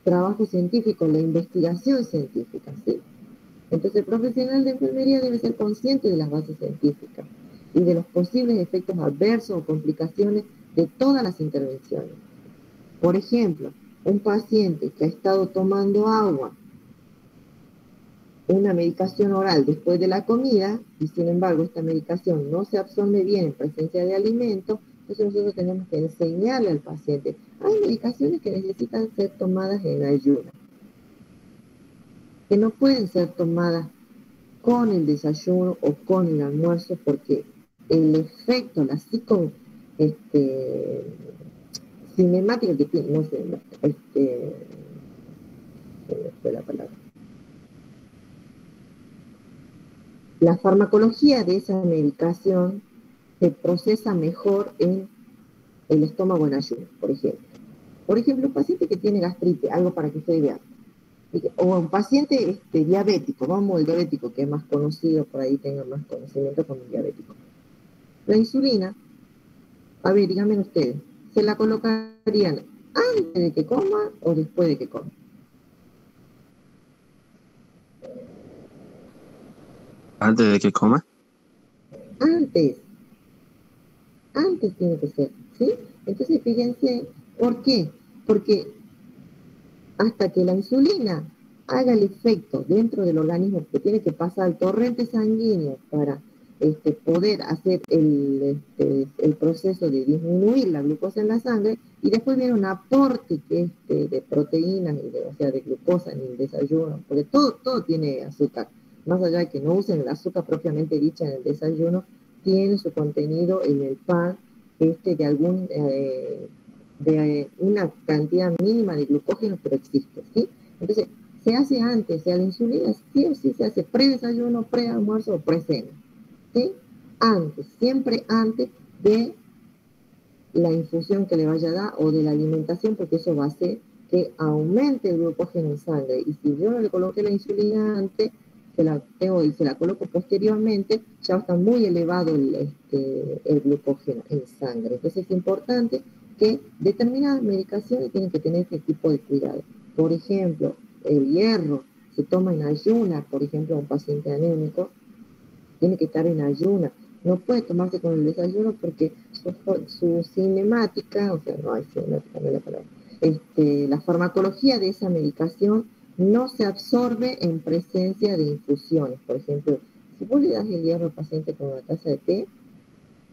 B: trabajo científico, la investigación científica, ¿sí? Entonces el profesional de enfermería debe ser consciente de las bases científicas y de los posibles efectos adversos o complicaciones de todas las intervenciones. Por ejemplo, un paciente que ha estado tomando agua, una medicación oral después de la comida, y sin embargo esta medicación no se absorbe bien en presencia de alimentos, Entonces nosotros tenemos que enseñarle al paciente. Hay medicaciones que necesitan ser tomadas en ayuno, que no pueden ser tomadas con el desayuno o con el almuerzo, porque el efecto, la cinemática que tiene, no sé, fue la palabra. La farmacología de esa medicación se procesa mejor en el estómago en ayuno, por ejemplo. Por ejemplo, un paciente que tiene gastritis, algo para que ustedes vean, o un paciente diabético, vamos al diabético, que es más conocido, por ahí tenga más conocimiento como el diabético. La insulina, a ver, díganme ustedes, ¿se la colocarían antes de que coma o después de que coma?
D: Antes de que coma.
B: Antes tiene que ser, ¿sí? Entonces fíjense, ¿por qué? Porque hasta que la insulina haga el efecto dentro del organismo, que tiene que pasar al torrente sanguíneo para poder hacer el proceso de disminuir la glucosa en la sangre, y después viene un aporte que es de proteínas, o sea, de glucosa en el desayuno, porque todo tiene azúcar, más allá de que no usen el azúcar propiamente dicha en el desayuno, tiene su contenido en el pan, de algún de una cantidad mínima de glucógeno, pero existe, ¿sí? Entonces, se hace antes, o sea, la insulina sí o sí se hace pre-desayuno, pre-almuerzo o pre-cena, ¿sí? Antes, siempre antes de la infusión que le vaya a dar o de la alimentación, porque eso va a hacer que aumente el glucógeno en sangre. Y si yo no le coloqué la insulina antes, se la coloco posteriormente, ya va a estar muy elevado el glucógeno en sangre. Entonces es importante que determinadas medicaciones tienen que tener este tipo de cuidado. Por ejemplo, el hierro se toma en ayunas, por ejemplo, a un paciente anémico, tiene que estar en ayunas. No puede tomarse con el desayuno porque su cinemática, o sea, no hay cinemática, no es la palabra, la farmacología de esa medicación no se absorbe en presencia de infusiones. Por ejemplo, si vos le das el hierro al paciente con una taza de té,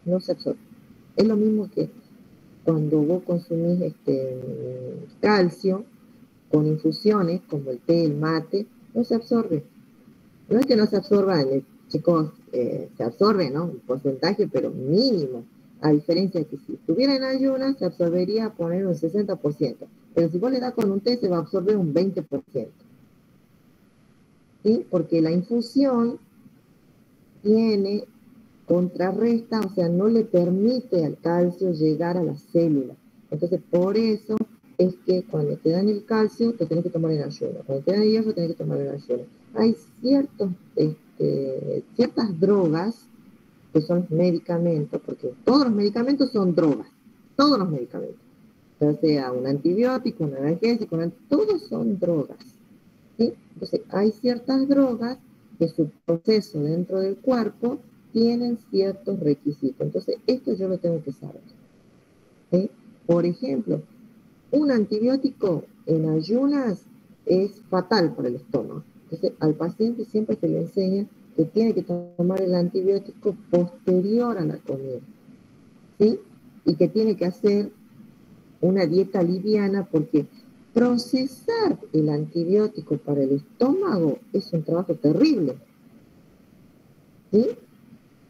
B: no se absorbe. Es lo mismo que cuando vos consumís calcio con infusiones, como el té, el mate, no se absorbe. No es que no se absorba, chicos, se absorbe, ¿no? Un porcentaje, pero mínimo. A diferencia de que si estuviera en ayunas, se absorbería poner un 60%. Pero si vos le das con un té, se va a absorber un 20%. ¿Sí? Porque la infusión contrarresta, o sea, no le permite al calcio llegar a la célula. Entonces, por eso es que cuando te dan el calcio, te tenés que tomar en ayuno. Cuando te dan el hierro, tenés que tomar en ayuno. Hay ciertas drogas que son medicamentos, porque todos los medicamentos son drogas, todos los medicamentos, ya sea un antibiótico, un analgésico, todos son drogas, ¿sí? Entonces hay ciertas drogas que su proceso dentro del cuerpo tienen ciertos requisitos, entonces esto yo lo tengo que saber, ¿sí? Por ejemplo, un antibiótico en ayunas es fatal para el estómago. Entonces, al paciente siempre se le enseña que tiene que tomar el antibiótico posterior a la comida, ¿sí? Y que tiene que hacer una dieta liviana, porque procesar el antibiótico para el estómago es un trabajo terrible, ¿sí?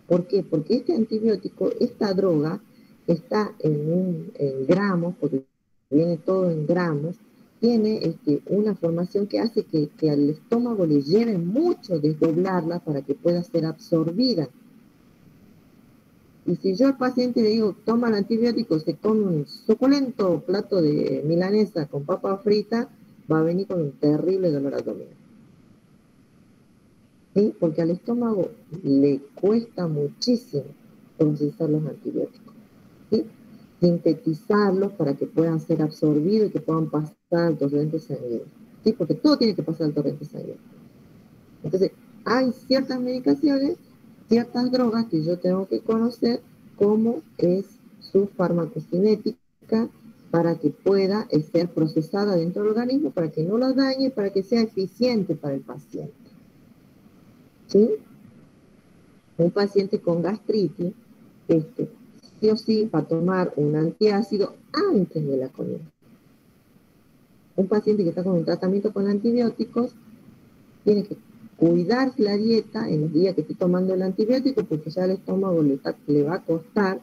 B: ¿Por qué? Porque este antibiótico, esta droga, está en gramos, porque viene todo en gramos, tiene una formación que hace que al estómago le lleve mucho desdoblarla para que pueda ser absorbida. Y si yo al paciente le digo, toma el antibiótico, se come un suculento plato de milanesa con papa frita, va a venir con un terrible dolor abdominal. ¿Sí? Porque al estómago le cuesta muchísimo procesar los antibióticos, ¿sí? Sintetizarlos para que puedan ser absorbidos y que puedan pasar al torrente sanguíneo, ¿sí? Porque todo tiene que pasar al torrente sanguíneo. Entonces, hay ciertas medicaciones, ciertas drogas que yo tengo que conocer cómo es su farmacocinética para que pueda ser procesada dentro del organismo, para que no la dañe, para que sea eficiente para el paciente, ¿sí? Un paciente con gastritis, sí o sí va a tomar un antiácido antes de la comida. Un paciente que está con un tratamiento con antibióticos tiene que cuidarse la dieta en los días que esté tomando el antibiótico porque ya el estómago le va a costar,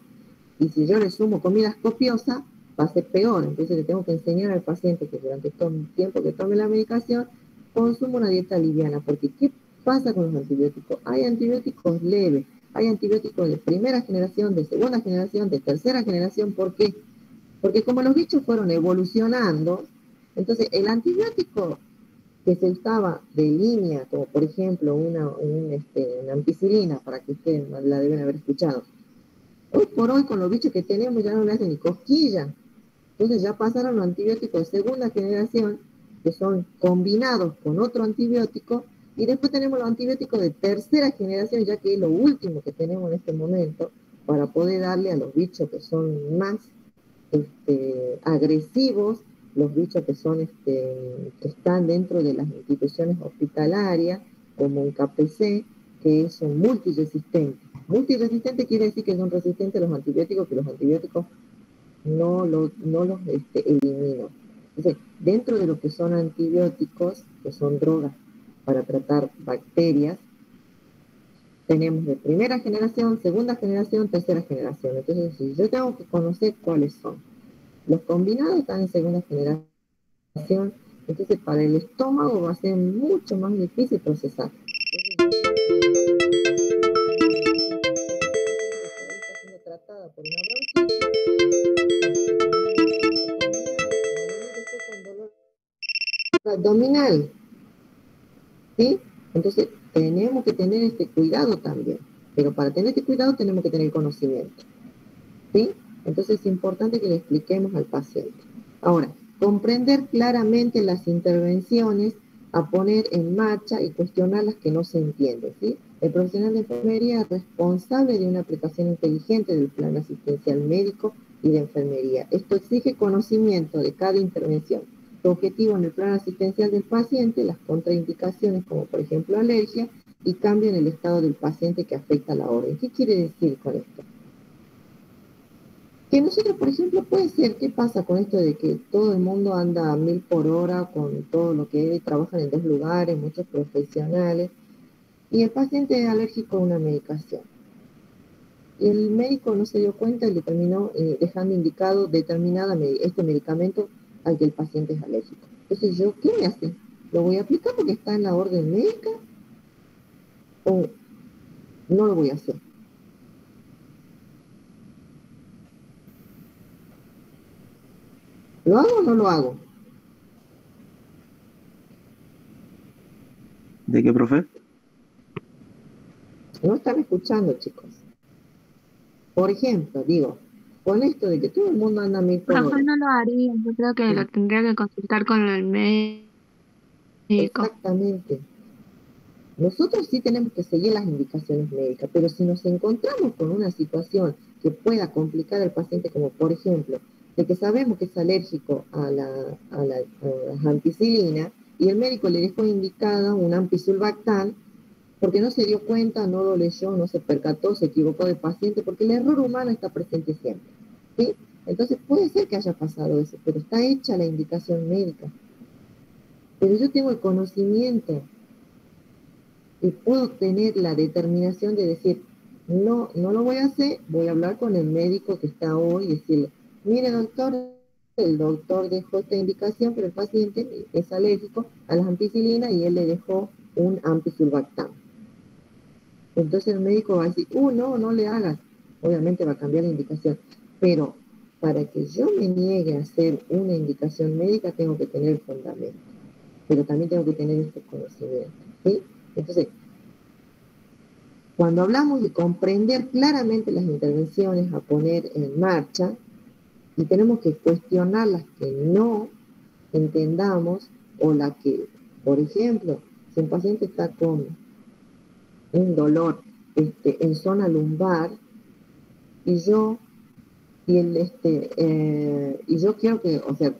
B: y si yo le sumo comidas copiosas va a ser peor. Entonces le tengo que enseñar al paciente que durante todo el tiempo que tome la medicación consuma una dieta liviana, porque ¿qué pasa con los antibióticos? Hay antibióticos leves, hay antibióticos de primera generación, de segunda generación, de tercera generación. ¿Por qué? Porque como los bichos fueron evolucionando, entonces el antibiótico que se usaba de línea, como por ejemplo una ampicilina, para que ustedes la deben haber escuchado, hoy por hoy con los bichos que tenemos ya no le hacen ni cosquilla. Entonces ya pasaron los antibióticos de segunda generación, que son combinados con otro antibiótico, y después tenemos los antibióticos de tercera generación, ya que es lo último que tenemos en este momento, para poder darle a los bichos que son más agresivos, los bichos que son que están dentro de las instituciones hospitalarias, como un KPC, que son multiresistentes. Multiresistente quiere decir que son resistentes a los antibióticos, que los antibióticos no los eliminan. Entonces, dentro de lo que son antibióticos, que son drogas para tratar bacterias, tenemos de primera generación, segunda generación, tercera generación. Entonces, si yo tengo que conocer cuáles son. Los combinados están en segunda generación, entonces para el estómago va a ser mucho más difícil procesar. Entonces, tratada por una bronquitis abdominal, ¿sí? Entonces tenemos que tener este cuidado también, pero para tener este cuidado tenemos que tener conocimiento, ¿sí? Entonces es importante que le expliquemos al paciente. Ahora, comprender claramente las intervenciones a poner en marcha y cuestionar las que no se entienden, ¿sí? El profesional de enfermería es responsable de una aplicación inteligente del plan asistencial médico y de enfermería. Esto exige conocimiento de cada intervención. Su objetivo en el plan asistencial del paciente, las contraindicaciones como por ejemplo alergia y cambio en el estado del paciente que afecta a la orden. ¿Qué quiere decir con esto? Que nosotros, por ejemplo, puede ser, ¿qué pasa con esto de que todo el mundo anda a 1000 por hora con todo lo que es, trabajan en 2 lugares, muchos profesionales, y el paciente es alérgico a una medicación? Y el médico no se dio cuenta y le terminó dejando indicado este medicamento al que el paciente es alérgico. Entonces, ¿yo qué me hace? ¿Lo voy a aplicar porque está en la orden médica o no lo voy a hacer? ¿Lo hago o no lo hago?
D: ¿De qué, profe?
B: No están escuchando, chicos. Por ejemplo, digo, con esto de que todo el mundo anda a 1000 por
A: Profe,
B: hora.
A: no lo haría, yo creo que lo tendría que consultar con el médico.
B: Exactamente. Nosotros sí tenemos que seguir las indicaciones médicas, pero si nos encontramos con una situación que pueda complicar al paciente, como por ejemplo, de que sabemos que es alérgico a la ampicilina y el médico le dejó indicada un ampicilbactam, porque no se dio cuenta, no lo leyó, no se percató, se equivocó de paciente, porque el error humano está presente siempre, ¿sí? Entonces puede ser que haya pasado eso, pero está hecha la indicación médica. Pero yo tengo el conocimiento y puedo tener la determinación de decir, no, no lo voy a hacer, voy a hablar con el médico que está hoy y decirle, mire doctor, el doctor dejó esta indicación, pero el paciente es alérgico a las ampicilinas y él le dejó un ampicilbactam. Entonces el médico va a decir, no, no le hagas. Obviamente va a cambiar la indicación. Pero para que yo me niegue a hacer una indicación médica, tengo que tener fundamento. Pero también tengo que tener este conocimiento, ¿sí? Entonces, cuando hablamos de comprender claramente las intervenciones a poner en marcha, y tenemos que cuestionar las que no entendamos, o las que, por ejemplo, si un paciente está con un dolor en zona lumbar, y yo y yo quiero que, o sea,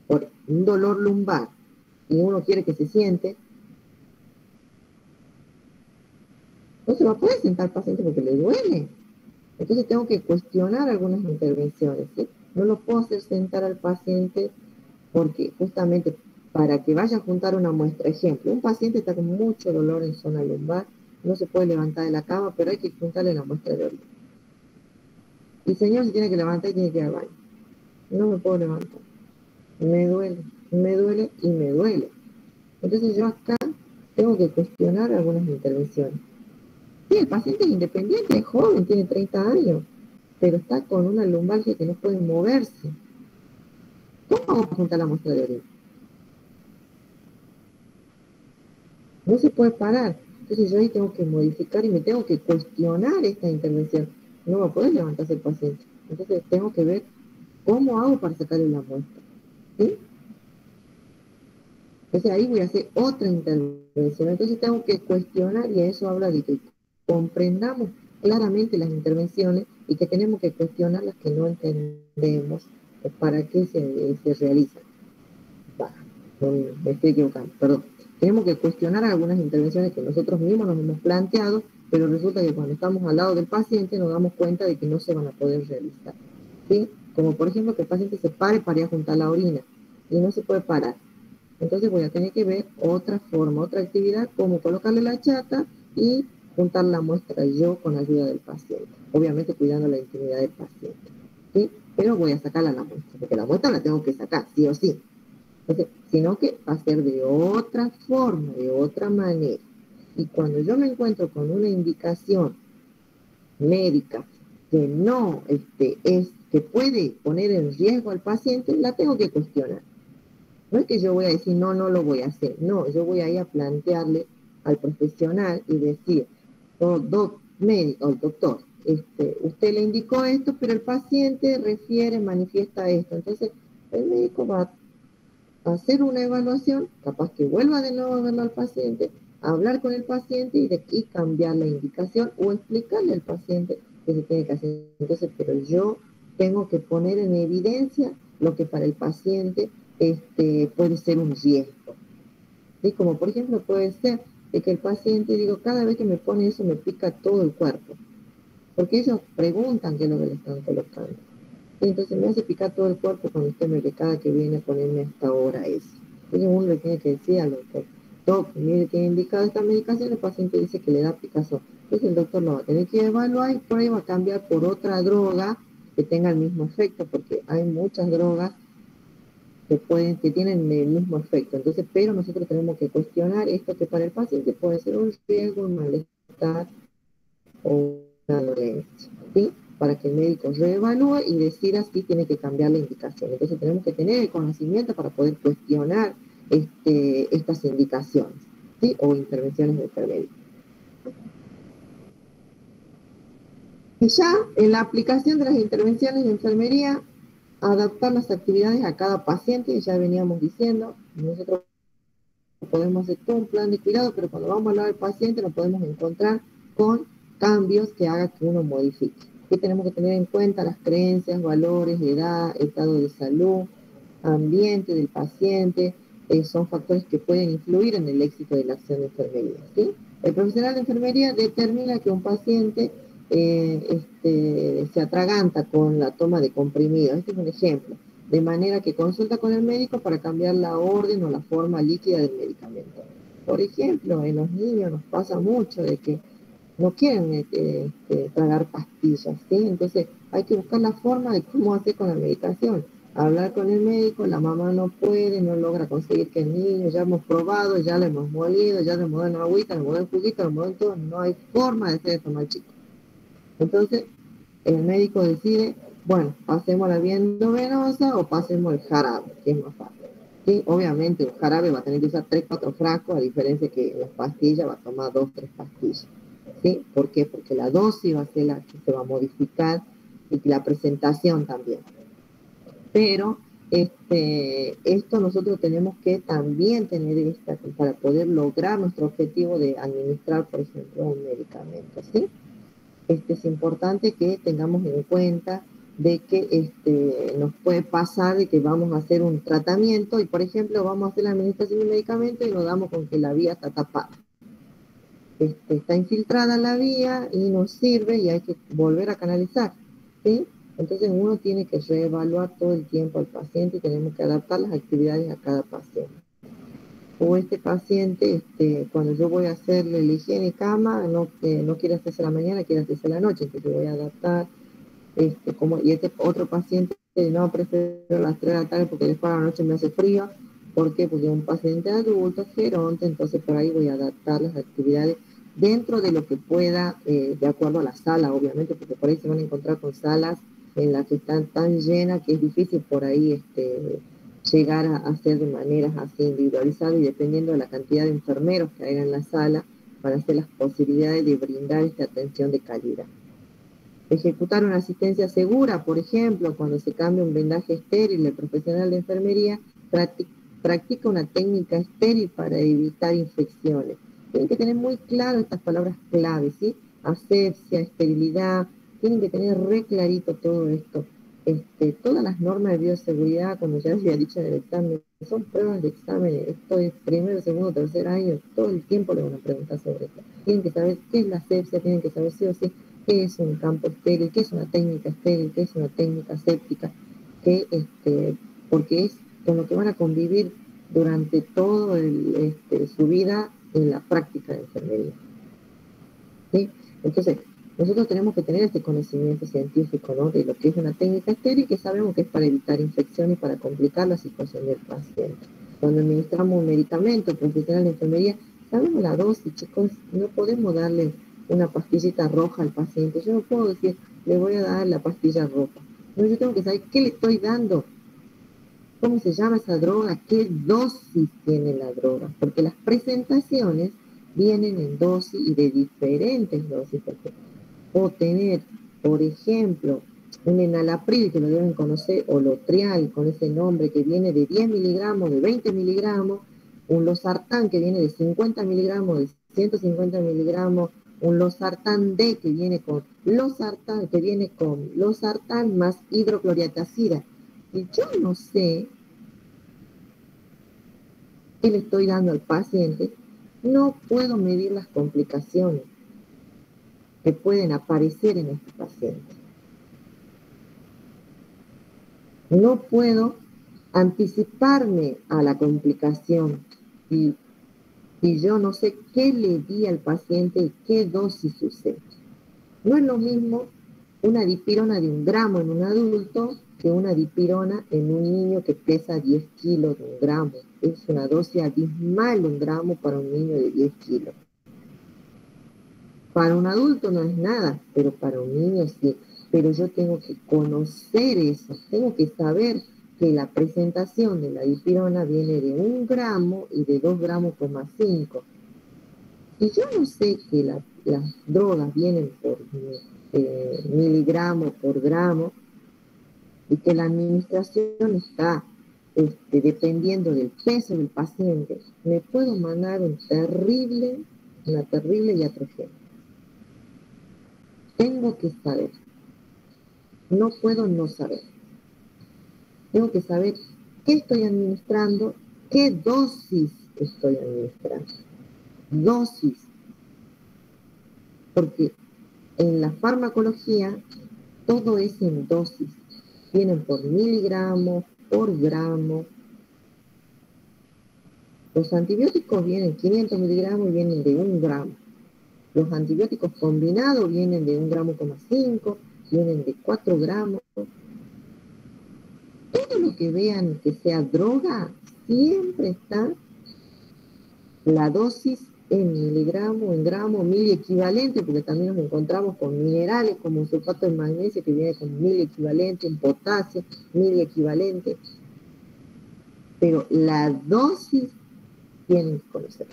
B: por un dolor lumbar y uno quiere que se siente, no se va a poder sentar al paciente porque le duele. Entonces tengo que cuestionar algunas intervenciones, ¿sí? No lo puedo hacer sentar al paciente porque justamente para que vaya a juntar una muestra, ejemplo, un paciente está con mucho dolor en zona lumbar, no se puede levantar de la cama, pero hay que juntarle la muestra de orina. Y señor se tiene que levantar y tiene que ir al baño. No me puedo levantar. Me duele, me duele y me duele. Entonces yo acá tengo que cuestionar algunas intervenciones. Sí, el paciente es independiente, es joven, tiene 30 años, pero está con una lumbalgia que no puede moverse. ¿Cómo vamos a juntar la muestra de orina? No se puede parar. Entonces yo ahí tengo que modificar y me tengo que cuestionar esta intervención. No va a poder levantarse el paciente. Entonces tengo que ver cómo hago para sacarle la muestra. ¿Sí? Entonces ahí voy a hacer otra intervención. Entonces tengo que cuestionar y eso habla de que comprendamos claramente las intervenciones y que tenemos que cuestionar las que no entendemos para qué se realizan. Me estoy equivocando, perdón. Tenemos que cuestionar algunas intervenciones que nosotros mismos nos hemos planteado, pero resulta que cuando estamos al lado del paciente nos damos cuenta de que no se van a poder realizar. ¿Sí? Como por ejemplo que el paciente se pare para ir a juntar la orina y no se puede parar. Entonces voy a tener que ver otra forma, otra actividad, como colocarle la chata y juntar la muestra yo con ayuda del paciente. Obviamente cuidando la intimidad del paciente. ¿Sí? Pero voy a sacarla la muestra, porque la muestra la tengo que sacar, sí o sí. Entonces, sino que va a ser de otra forma, de otra manera. Y cuando yo me encuentro con una indicación médica que no que puede poner en riesgo al paciente, la tengo que cuestionar. No es que yo voy a decir, no, no lo voy a hacer. No, yo voy a ir a plantearle al profesional y decir, médico, el doctor, usted le indicó esto, pero el paciente refiere, manifiesta esto. Entonces, el médico va a hacer una evaluación, capaz que vuelva de nuevo a verlo al paciente, a hablar con el paciente y cambiar la indicación o explicarle al paciente que se tiene que hacer. Entonces, pero yo tengo que poner en evidencia lo que para el paciente puede ser un riesgo. ¿Sí? Como por ejemplo puede ser de que el paciente, digo, cada vez que me pone eso me pica todo el cuerpo. Porque ellos preguntan qué es lo que le están colocando. Y entonces me hace picar todo el cuerpo cuando usted me ve cada que viene a ponerme hasta ahora eso. Entonces uno le tiene que decir al doctor, mire, tiene indicado esta medicación, el paciente dice que le da picazón. Entonces el doctor lo va a tener que evaluar y por ahí va a cambiar por otra droga que tenga el mismo efecto, porque hay muchas drogas que tienen el mismo efecto. Entonces, pero nosotros tenemos que cuestionar esto que para el paciente puede ser un riesgo, un malestar o una dolencia, ¿sí? Para que el médico reevalúe y decida si tiene que cambiar la indicación. Entonces tenemos que tener el conocimiento para poder cuestionar estas indicaciones, ¿sí? O intervenciones de enfermería. Y ya en la aplicación de las intervenciones de enfermería, adaptar las actividades a cada paciente, ya veníamos diciendo, nosotros podemos hacer todo un plan de cuidado, pero cuando vamos a hablar del paciente nos podemos encontrar con cambios que hagan que uno modifique. Aquí tenemos que tener en cuenta las creencias, valores, edad, estado de salud, ambiente del paciente, son factores que pueden influir en el éxito de la acción de enfermería, ¿sí? El profesional de enfermería determina que un paciente se atraganta con la toma de comprimidos. Este es un ejemplo. De manera que consulta con el médico para cambiar la orden o la forma líquida del medicamento. Por ejemplo, en los niños nos pasa mucho de que no quieren tragar pastillas, ¿sí? Entonces hay que buscar la forma de cómo hacer con la medicación. Hablar con el médico, la mamá no puede, no logra conseguir que el niño, ya hemos probado, ya le hemos molido, ya le hemos dado agüita, le hemos dado juguito, le hemos dado todo, no hay forma de hacer esto mal chico. Entonces, el médico decide, bueno, pasemos la vía endovenosa o pasemos el jarabe, que es más fácil. Sí, obviamente el jarabe va a tener que usar 3, 4 frascos, a diferencia que las pastillas va a tomar 2, 3 pastillas. ¿Sí? ¿Por qué? Porque la dosis va a ser la que se va a modificar y la presentación también. Pero esto nosotros tenemos que también tener para poder lograr nuestro objetivo de administrar, por ejemplo, un medicamento, ¿sí? Es importante que tengamos en cuenta de que nos puede pasar de que vamos a hacer un tratamiento y, por ejemplo, vamos a hacer la administración de un medicamento y nos damos con que la vía está tapada. está infiltrada la vía y no sirve y hay que volver a canalizar, ¿sí? Entonces uno tiene que reevaluar todo el tiempo al paciente y tenemos que adaptar las actividades a cada paciente. O este paciente, cuando yo voy a hacerle la higiene y cama, no quiere hacerse a la mañana, quiere hacerse a la noche, entonces yo voy a adaptar, y este otro paciente, no, prefiero las 3 de la tarde porque después a la noche me hace frío. ¿Por qué? Porque es un paciente adulto, geronte, entonces por ahí voy a adaptar las actividades dentro de lo que pueda, de acuerdo a la sala, obviamente, porque por ahí se van a encontrar con salas en las que están tan llenas que es difícil por ahí llegar a hacer de maneras así individualizadas, y dependiendo de la cantidad de enfermeros que haya en la sala, van a ser las posibilidades de brindar esta atención de calidad. Ejecutar una asistencia segura, por ejemplo, cuando se cambia un vendaje estéril, el profesional de enfermería practica una técnica estéril para evitar infecciones. Tienen que tener muy claro estas palabras claves, ¿sí? Asepsia, esterilidad, tienen que tener re clarito todo esto. Todas las normas de bioseguridad, como ya les había dicho en el examen, son pruebas de exámenes. Esto es primero, segundo, tercer año, todo el tiempo le van a preguntar sobre esto. Tienen que saber qué es la asepsia, tienen que saber sí o sí qué es un campo estéril, qué es una técnica estéril, qué es una técnica séptica, porque es con lo que van a convivir durante todo su vida en la práctica de enfermería. ¿Sí? Entonces, nosotros tenemos que tener este conocimiento científico, ¿no?, de lo que es una técnica estéril, que sabemos que es para evitar infección y para complicar la situación del paciente. Cuando administramos un medicamento profesional de enfermería, sabemos la dosis, chicos, no podemos darle una pastillita roja al paciente. Yo no puedo decir, le voy a dar la pastilla roja. No, yo tengo que saber qué le estoy dando, cómo se llama esa droga, qué dosis tiene la droga, porque las presentaciones vienen en dosis y de diferentes dosis, porque puedo tener, por ejemplo, un enalapril, que lo deben conocer, o lotrial, con ese nombre, que viene de 10 miligramos, de 20 miligramos, un losartán que viene de 50 miligramos, de 150 miligramos, un losartán D que viene con losartán más hidrocloriatacida. Y yo no sé qué le estoy dando al paciente, no puedo medir las complicaciones que pueden aparecer en este paciente. No puedo anticiparme a la complicación y yo no sé qué le di al paciente y qué dosis usé. No es lo mismo una dipirona de 1 gramo en un adulto que una dipirona en un niño que pesa 10 kilos de 1 gramo. Es una dosis abismal 1 gramo para un niño de 10 kilos. Para un adulto no es nada, pero para un niño sí. Pero yo tengo que conocer eso, tengo que saber que la presentación de la dipirona viene de 1 gramo y de 2 gramos, 5. Si yo no sé que las drogas vienen por miligramos por gramo y que la administración está dependiendo del peso del paciente, me puedo mandar una terrible iatrogenia. Tengo que saber, no puedo no saber. Tengo que saber qué estoy administrando, qué dosis estoy administrando. Dosis. Porque en la farmacología todo es en dosis. Vienen por miligramos, por gramo. Los antibióticos vienen 500 miligramos y vienen de 1 gramo. Los antibióticos combinados vienen de 1 gramo, 5, vienen de 4 gramos. Todo lo que vean que sea droga, siempre está la dosis en miligramo, en gramo, miliequivalente, porque también nos encontramos con minerales como sulfato de magnesio que viene con miliequivalente, en potasio, miliequivalente. Pero la dosis tienen que conocer.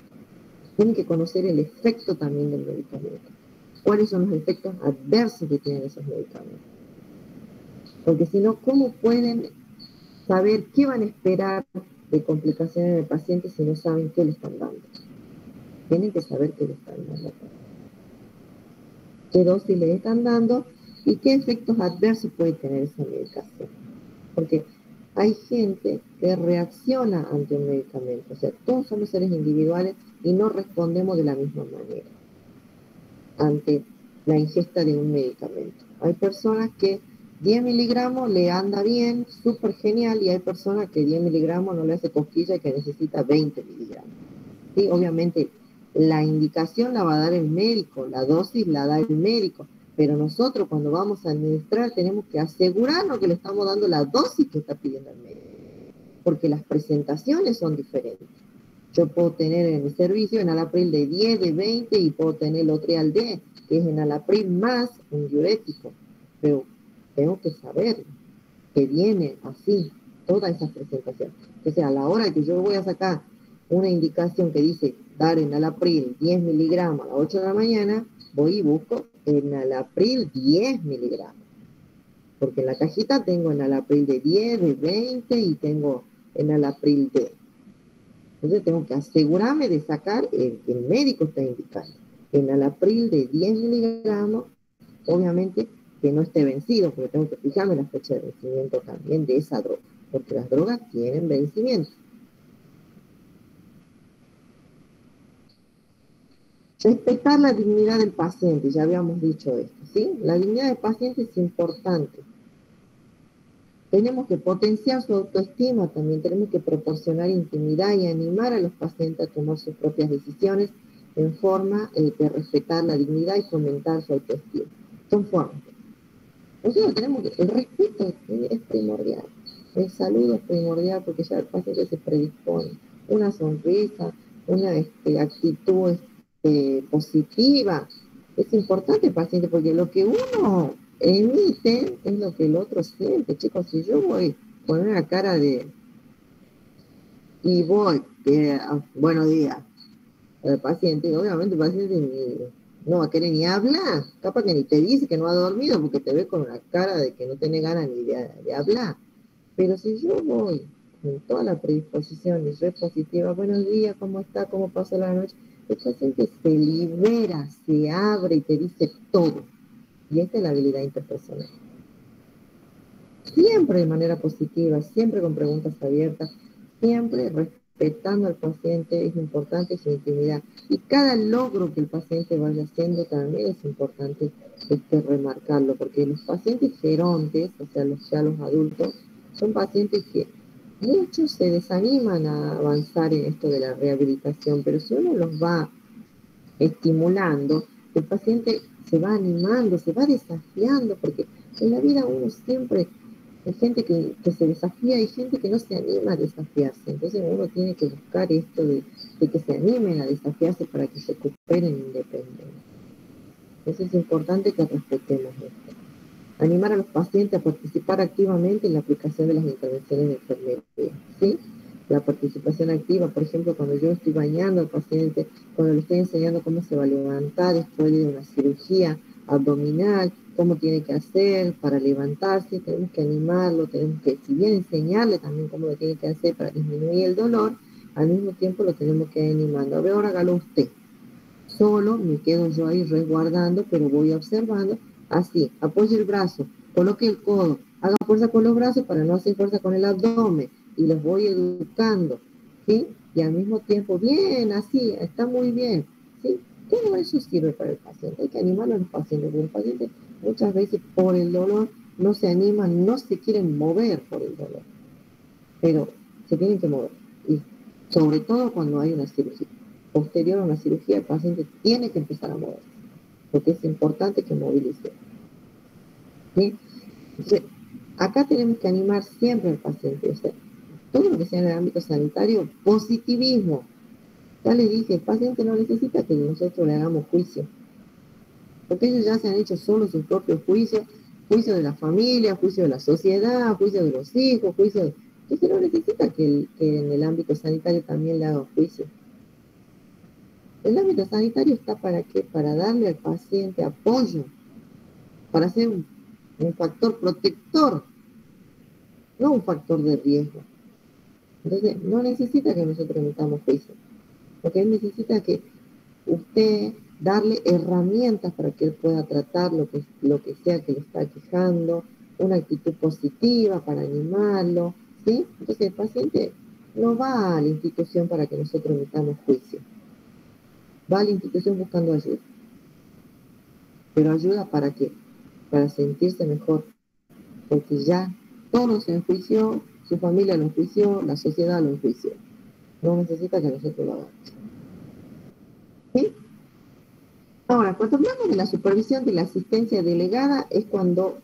B: Tienen que conocer el efecto también del medicamento. ¿Cuáles son los efectos adversos que tienen esos medicamentos? Porque si no, ¿cómo pueden saber qué van a esperar de complicaciones en el paciente si no saben qué le están dando? Tienen que saber qué le están dando, qué dosis le están dando y qué efectos adversos puede tener esa medicación. Porque hay gente que reacciona ante un medicamento. O sea, todos somos seres individuales y no respondemos de la misma manera. ante la ingesta de un medicamento. Hay personas que 10 miligramos le anda bien, súper genial, y hay personas que 10 miligramos no le hace cosquilla y que necesita 20 miligramos. ¿Sí? Obviamente, la indicación la va a dar el médico, la dosis la da el médico, pero nosotros cuando vamos a administrar tenemos que asegurarnos que le estamos dando la dosis que está pidiendo el médico, porque las presentaciones son diferentes. Yo puedo tener en mi servicio enalapril de 10, de 20 y puedo tener el Otrial-D, que es enalapril más un diurético, pero tengo que saber que viene así, toda esa presentación. Entonces, a la hora que yo voy a sacar una indicación que dice dar enalapril 10 miligramos a las 8 de la mañana, voy y busco enalapril 10 miligramos. Porque en la cajita tengo enalapril de 10, de 20 y tengo enalapril D. Entonces tengo que asegurarme de sacar el que el médico está indicando. Enalapril de 10 miligramos, obviamente que no esté vencido, porque tengo que fijarme la fecha de vencimiento también de esa droga, porque las drogas tienen vencimiento. Respetar la dignidad del paciente, ya habíamos dicho esto, ¿sí? La dignidad del paciente es importante. Tenemos que potenciar su autoestima, también tenemos que proporcionar intimidad y animar a los pacientes a tomar sus propias decisiones en forma de respetar la dignidad y fomentar su autoestima. Son formas. Nosotros tenemos que, el respeto es primordial, el saludo es primordial porque ya el paciente se predispone. Una sonrisa, una actitud positiva, es importante el paciente porque lo que uno emite es lo que el otro siente. Chicos, si yo voy con una cara de y voy, buenos días, al paciente, obviamente el paciente no va a querer ni hablar, capaz que ni te dice que no ha dormido porque te ve con una cara de que no tiene ganas ni de hablar. Pero si yo voy con toda la predisposición y soy positiva, buenos días, ¿cómo está? ¿Cómo pasó la noche? El paciente se libera, se abre y te dice todo. Y esta es la habilidad interpersonal. Siempre de manera positiva, siempre con preguntas abiertas, siempre respetando al paciente, es importante su intimidad. Y cada logro que el paciente vaya haciendo también es importante remarcarlo, porque los pacientes gerontes, o sea, ya los adultos, son pacientes que muchos se desaniman a avanzar en esto de la rehabilitación, pero si uno los va estimulando, el paciente se va animando, se va desafiando, porque en la vida uno siempre hay gente que se desafía y gente que no se anima a desafiarse. Entonces uno tiene que buscar esto de que se animen a desafiarse para que se recuperen independencia. Entonces es importante que respetemos esto. Animar a los pacientes a participar activamente en la aplicación de las intervenciones de enfermería, ¿sí? La participación activa, por ejemplo, cuando yo estoy bañando al paciente, cuando le estoy enseñando cómo se va a levantar después de una cirugía abdominal, cómo tiene que hacer para levantarse, tenemos que animarlo, tenemos que, si bien enseñarle también cómo lo tiene que hacer para disminuir el dolor, al mismo tiempo lo tenemos que ir animando. A ver, ahora hágalo usted. Solo me quedo yo ahí resguardando, pero voy observando. Así, apoye el brazo, coloque el codo, haga fuerza con los brazos para no hacer fuerza con el abdomen, y los voy educando, ¿sí? Y al mismo tiempo, bien, así, está muy bien, ¿sí? Todo eso sirve para el paciente. Hay que animar a los pacientes, porque los pacientes muchas veces por el dolor no se animan, no se quieren mover por el dolor, pero se tienen que mover, y sobre todo cuando hay una cirugía. Posterior a una cirugía, el paciente tiene que empezar a moverse, porque es importante que movilice. ¿Sí? Entonces, acá tenemos que animar siempre al paciente, o sea, todo lo que sea en el ámbito sanitario, positivismo. Ya les dije, el paciente no necesita que nosotros le hagamos juicio, porque ellos ya se han hecho solo sus propios juicios, juicio de la familia, juicio de la sociedad, juicio de los hijos, juicio de... Entonces no necesita que en el ámbito sanitario también le haga juicio. El ámbito sanitario está para qué? Para darle al paciente apoyo, para ser un factor protector, no un factor de riesgo. Entonces, no necesita que nosotros emitamos juicio, porque él necesita que usted darle herramientas para que él pueda tratar lo que sea que le está quejando, una actitud positiva para animarlo, ¿sí? Entonces, el paciente no va a la institución para que nosotros emitamos juicio. Va a la institución buscando ayuda. pero ayuda para qué, para sentirse mejor, porque ya todo se enjuició, su familia lo enjuició, la sociedad lo enjuició, no necesita que nosotros lo hagamos. ¿Sí? Ahora, cuando hablamos de la supervisión de la asistencia delegada, es cuando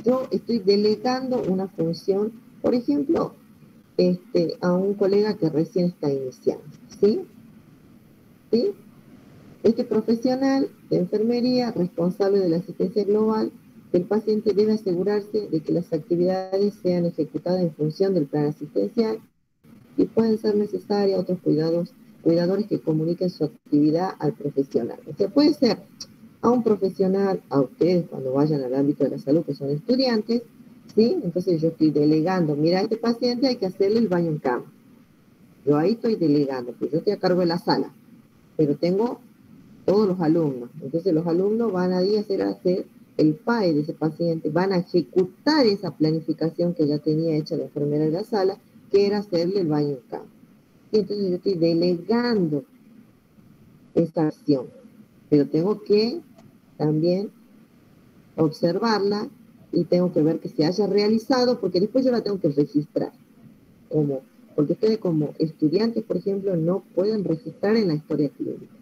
B: yo estoy delegando una función, por ejemplo, a un colega que recién está iniciando, ¿sí? ¿Sí? Este profesional de enfermería, responsable de la asistencia global del paciente, debe asegurarse de que las actividades sean ejecutadas en función del plan asistencial y pueden ser necesarias otros cuidadores que comuniquen su actividad al profesional. O sea, puede ser a un profesional, a ustedes cuando vayan al ámbito de la salud, que son estudiantes, ¿sí? Entonces yo estoy delegando, mira, a este paciente hay que hacerle el baño en cama. Yo ahí estoy delegando, pues yo estoy a cargo de la sala, pero tengo todos los alumnos. Entonces los alumnos van a ir a hacer el PAE de ese paciente, van a ejecutar esa planificación que ya tenía hecha la enfermera de la sala, que era hacerle el baño en cama. Y entonces yo estoy delegando esa acción, pero tengo que también observarla y tengo que ver que se haya realizado, porque después yo la tengo que registrar. Porque ustedes como estudiantes, por ejemplo, no pueden registrar en la historia clínica.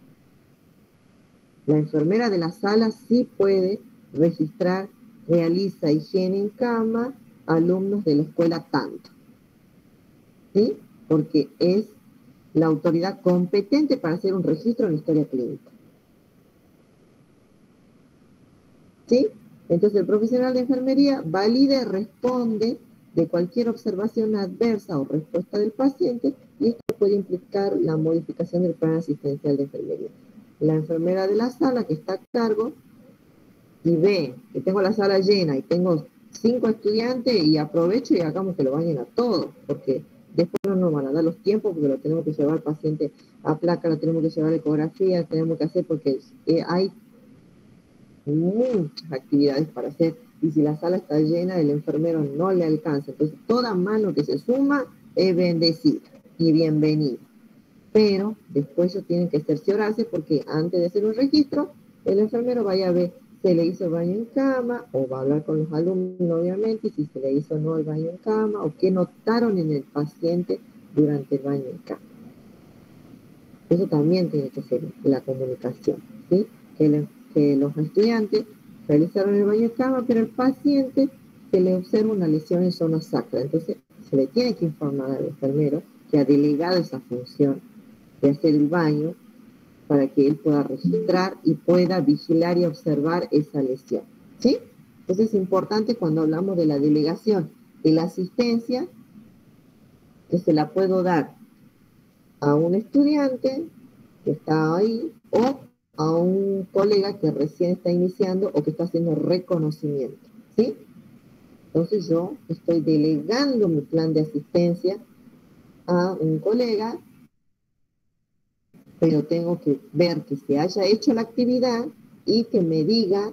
B: La enfermera de la sala sí puede registrar, realiza higiene en cama, alumnos de la escuela tanto, ¿sí? Porque es la autoridad competente para hacer un registro en la historia clínica, ¿sí? Entonces el profesional de enfermería valida y responde de cualquier observación adversa o respuesta del paciente, y esto puede implicar la modificación del plan asistencial de enfermería. La enfermera de la sala que está a cargo, y ve que tengo la sala llena y tengo 5 estudiantes, y aprovecho y hagamos que lo bañen a todos, porque después no nos van a dar los tiempos, porque lo tenemos que llevar al paciente a placa, lo tenemos que llevar a ecografía, tenemos que hacer, porque hay muchas actividades para hacer, y si la sala está llena, el enfermero no le alcanza. Entonces toda mano que se suma es bendecida y bienvenida, pero después ellos tienen que cerciorarse, porque antes de hacer un registro, el enfermero vaya a ver se le hizo el baño en cama, o va a hablar con los alumnos, obviamente, si se le hizo o no el baño en cama, o qué notaron en el paciente durante el baño en cama. Eso también tiene que ser la comunicación, ¿sí? Que los estudiantes realizaron el baño en cama, pero el paciente se le observa una lesión en zona sacra. Entonces se le tiene que informar al enfermero que ha delegado esa función de hacer el baño, para que él pueda registrar y pueda vigilar y observar esa lesión, ¿sí? Entonces es importante, cuando hablamos de la delegación de la asistencia, que se la puedo dar a un estudiante que está ahí, o a un colega que recién está iniciando o que está haciendo reconocimiento, ¿sí? Entonces yo estoy delegando mi plan de asistencia a un colega, pero tengo que ver que se haya hecho la actividad y que me diga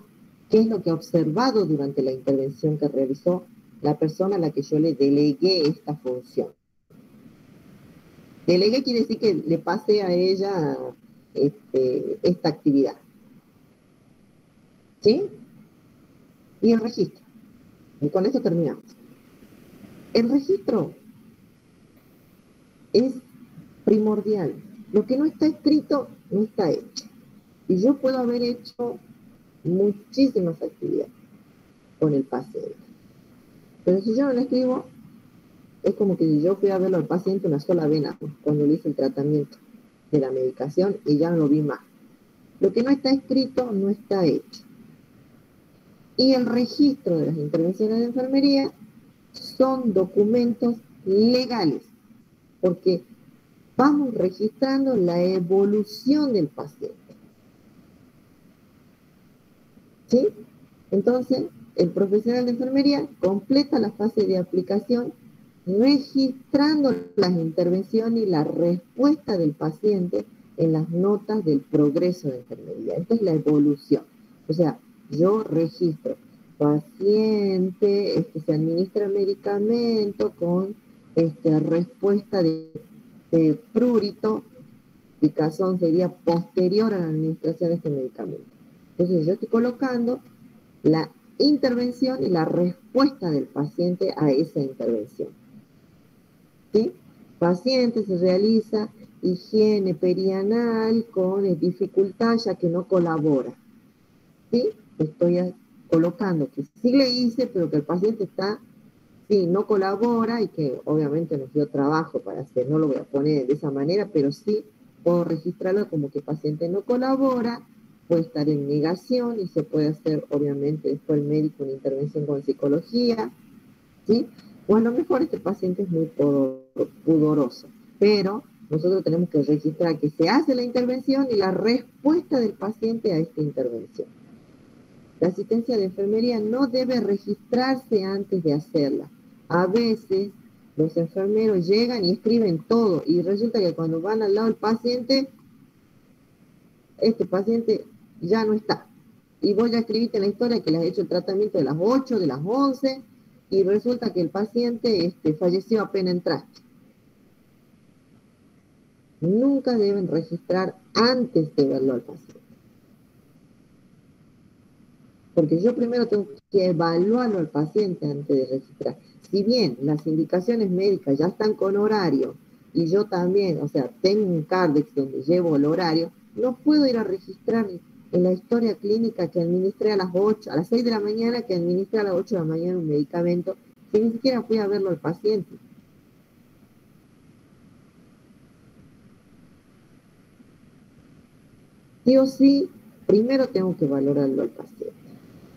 B: qué es lo que ha observado durante la intervención que realizó la persona a la que yo le delegué esta función. Delegué quiere decir que le pase a ella esta actividad, ¿sí? Y el registro. Y con eso terminamos. El registro es primordial. Lo que no está escrito no está hecho. Y yo puedo haber hecho muchísimas actividades con el paciente, pero si yo no lo escribo, es como que yo fui a verlo al paciente una sola vez cuando le hice el tratamiento de la medicación y ya no lo vi más. Lo que no está escrito no está hecho. Y el registro de las intervenciones de enfermería son documentos legales, porque vamos registrando la evolución del paciente, ¿sí? Entonces, el profesional de enfermería completa la fase de aplicación registrando las intervenciones y la respuesta del paciente en las notas del progreso de enfermería. Esta es la evolución. O sea, yo registro paciente, se administra medicamento con respuesta de prurito, picazón sería posterior a la administración de este medicamento. Entonces yo estoy colocando la intervención y la respuesta del paciente a esa intervención. ¿Sí? Paciente se realiza higiene perianal con dificultad ya que no colabora. ¿Sí? Estoy colocando que sí le hice, pero que el paciente está, sí, no colabora y que obviamente nos dio trabajo para hacer, no lo voy a poner de esa manera, pero sí puedo registrarlo como que el paciente no colabora, puede estar en negación y se puede hacer obviamente después el médico una intervención con psicología, ¿sí? O a lo mejor este paciente es muy pudoroso, pero nosotros tenemos que registrar que se hace la intervención y la respuesta del paciente a esta intervención. La asistencia de enfermería no debe registrarse antes de hacerla. A veces los enfermeros llegan y escriben todo y resulta que cuando van al lado del paciente, este paciente ya no está. Y vos ya escribiste en la historia que le has hecho el tratamiento de las 8, de las 11 y resulta que el paciente falleció apenas entraste. Nunca deben registrar antes de verlo al paciente. Porque yo primero tengo que evaluarlo al paciente antes de registrar. Si bien las indicaciones médicas ya están con horario y yo también, o sea, tengo un Cardex donde llevo el horario, no puedo ir a registrar en la historia clínica que administré a las 8, a las 6 de la mañana, que administré a las 8 de la mañana un medicamento, que ni siquiera fui a verlo al paciente. Sí o sí, primero tengo que valorarlo al paciente.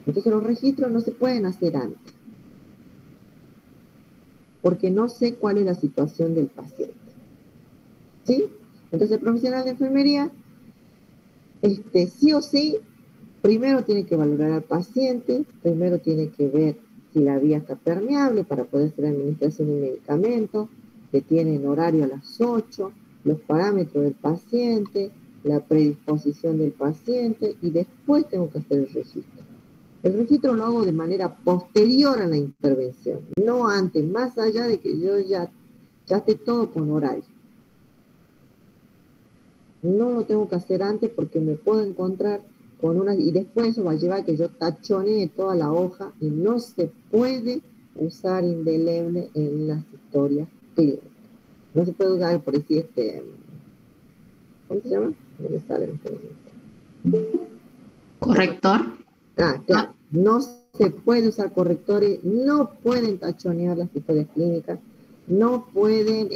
B: Entonces los registros no se pueden hacer antes, porque no sé cuál es la situación del paciente. ¿Sí? Entonces el profesional de enfermería, sí o sí, primero tiene que valorar al paciente, primero tiene que ver si la vía está permeable para poder hacer administración de medicamentos, que tienen horario a las 8, los parámetros del paciente, la predisposición del paciente, y después tengo que hacer el registro. El registro lo hago de manera posterior a la intervención, no antes, más allá de que yo ya esté todo con horario. No lo tengo que hacer antes porque me puedo encontrar con una... Y después eso va a llevar a que yo tachonee toda la hoja y no se puede usar indeleble en las historias clínicas. No se puede usar, por decir, ¿cómo se llama? No me sale.
E: ¿Corrector?
B: Ah, claro. No se puede usar correctores, no pueden tachonear las historias clínicas, no pueden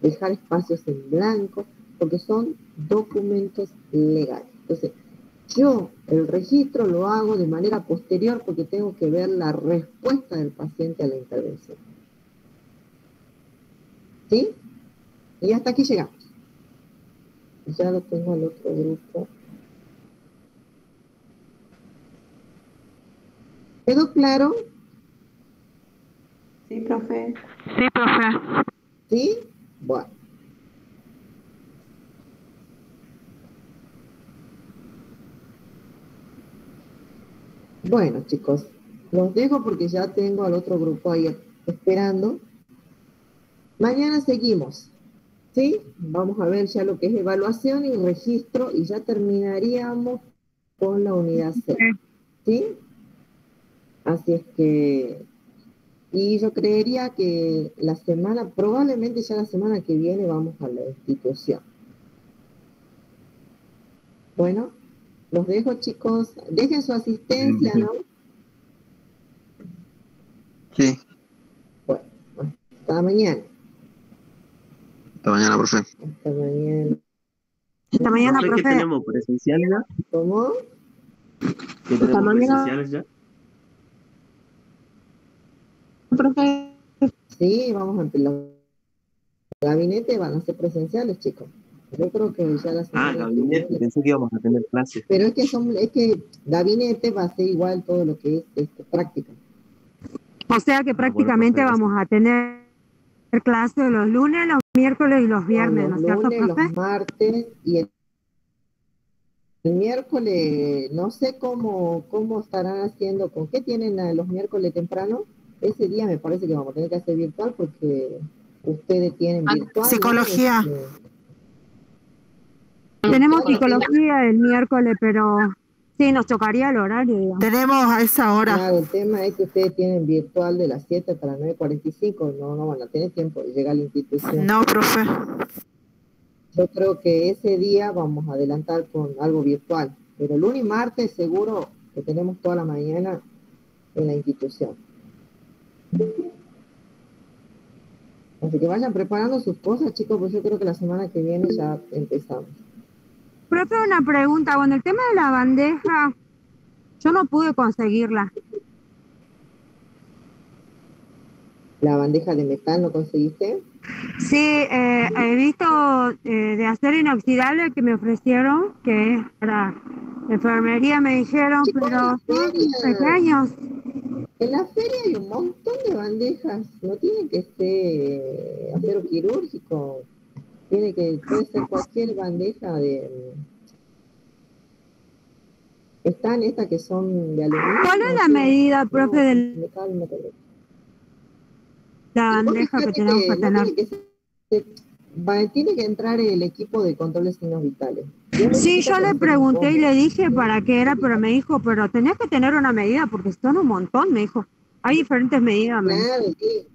B: dejar espacios en blanco, porque son documentos legales. Entonces, yo el registro lo hago de manera posterior porque tengo que ver la respuesta del paciente a la intervención. ¿Sí? Y hasta aquí llegamos. Ya lo tengo al otro grupo. ¿Quedó claro?
E: Sí, profe.
A: Sí, profe.
B: ¿Sí? Bueno. Bueno, chicos, los dejo porque ya tengo al otro grupo ahí esperando. Mañana seguimos, ¿sí? Vamos a ver ya lo que es evaluación y registro y ya terminaríamos con la unidad C, ¿sí? Así es que, y yo creería que probablemente ya la semana que viene vamos a la institución. Bueno, los dejo, chicos. Dejen su asistencia, ¿no?
D: Sí,
B: Bueno, hasta mañana.
D: hasta mañana, profe.
B: Hasta mañana.
C: Hasta mañana,
F: ¿Qué
C: profe.
F: tenemos presencial ya?
B: ¿Cómo?
F: ¿Qué tenemos presenciales ya?
C: Profe.
B: Sí, vamos a empezar. Los gabinetes van a ser presenciales, chicos. Yo creo que ya la semana que
F: Gabinete,
B: viene.
F: pensé que íbamos a tener clases.
B: Pero es que gabinete va a ser igual todo lo que es práctica.
C: O sea que prácticamente
F: bueno, profe,
C: vamos a tener clase los lunes, los miércoles y los viernes, ¿no es cierto,
B: Los lunes,
C: profe?
B: los martes y el miércoles, no sé cómo estarán haciendo, con qué tienen los miércoles temprano. Ese día me parece que vamos a tener que hacer virtual porque ustedes tienen virtual.
C: Psicología.
B: ¿No?
C: Tenemos psicología el miércoles, pero sí, nos tocaría el horario, digamos.
E: Tenemos a esa hora.
B: Claro, el tema es que ustedes tienen virtual de las 7 hasta las 9:45, no van a tener tiempo de llegar a la institución.
E: No, profe.
B: Yo creo que ese día vamos a adelantar con algo virtual, pero lunes y martes seguro que tenemos toda la mañana en la institución. Así que vayan preparando sus cosas, chicos, pues yo creo que la semana que viene ya empezamos.
C: Profe, una pregunta. Bueno, el tema de la bandeja, yo no pude conseguirla.
B: ¿La bandeja de metal no conseguiste?
C: Sí, he visto de acero inoxidable que me ofrecieron, que es para enfermería, me dijeron,
B: Chicos,
C: pero son pequeños.
B: En la feria hay un montón de bandejas, no tiene que ser acero quirúrgico, puede ser cualquier bandeja de... Están estas que son de aluminio.
C: ¿Cuál es la medida, profe, de
B: metal?
C: la bandeja que tenemos que tener?
B: Tiene que entrar el equipo de control de signos vitales.
C: Sí, yo le pregunté y le dije para qué era, pero me dijo, pero tenés que tener una medida porque son un montón, me dijo. Hay diferentes medidas.
B: Claro, sí.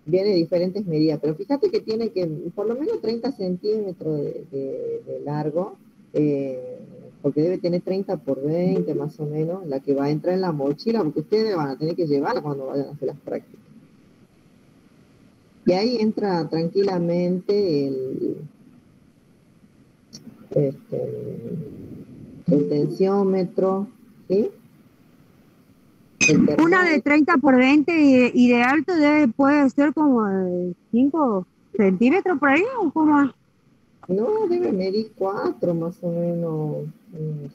B: Viene diferentes medidas, pero fíjate que tiene que por lo menos 30 centímetros de largo, porque debe tener 30 por 20 más o menos, la que va a entrar en la mochila, porque ustedes van a tener que llevarla cuando vayan a hacer las prácticas. Y ahí entra tranquilamente el tensiómetro, ¿sí?
C: Una de 30 por 20 y de alto puede ser como de 5 centímetros por ahí, ¿o cómo?
B: No, debe medir 4 más o menos,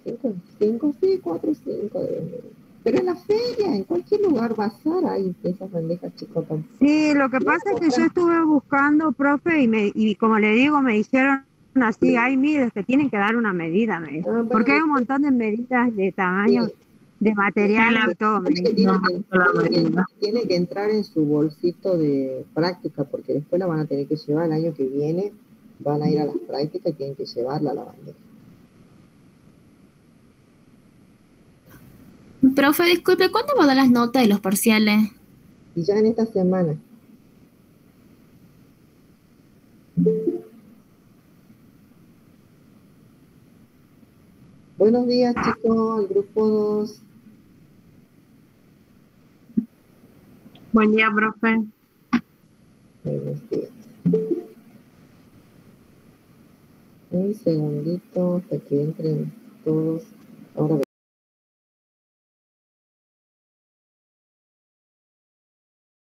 B: 5, sí, 4, 5 debe medir. Pero en la feria, en cualquier lugar bazar hay esas bandejas chicotas.
C: Sí, lo que pasa es que yo estuve buscando, profe, y como le digo, me dijeron así, hay mides que tienen que dar una medida, me dijo.
B: Bueno,
C: Porque hay un montón de medidas de tamaño,
B: sí,
C: de material y todo.
B: Tiene que entrar en su bolsito de práctica, porque después la van a tener que llevar el año que viene, van a ir a las prácticas y tienen que llevarla a la bandeja.
G: Profe, disculpe, ¿cuándo va a dar las notas de los parciales?
B: Y ya en esta semana. Buenos días, chicos, al grupo 2.
A: Buen día, profe.
B: Buenos días. Un segundito hasta que entren todos. Ahora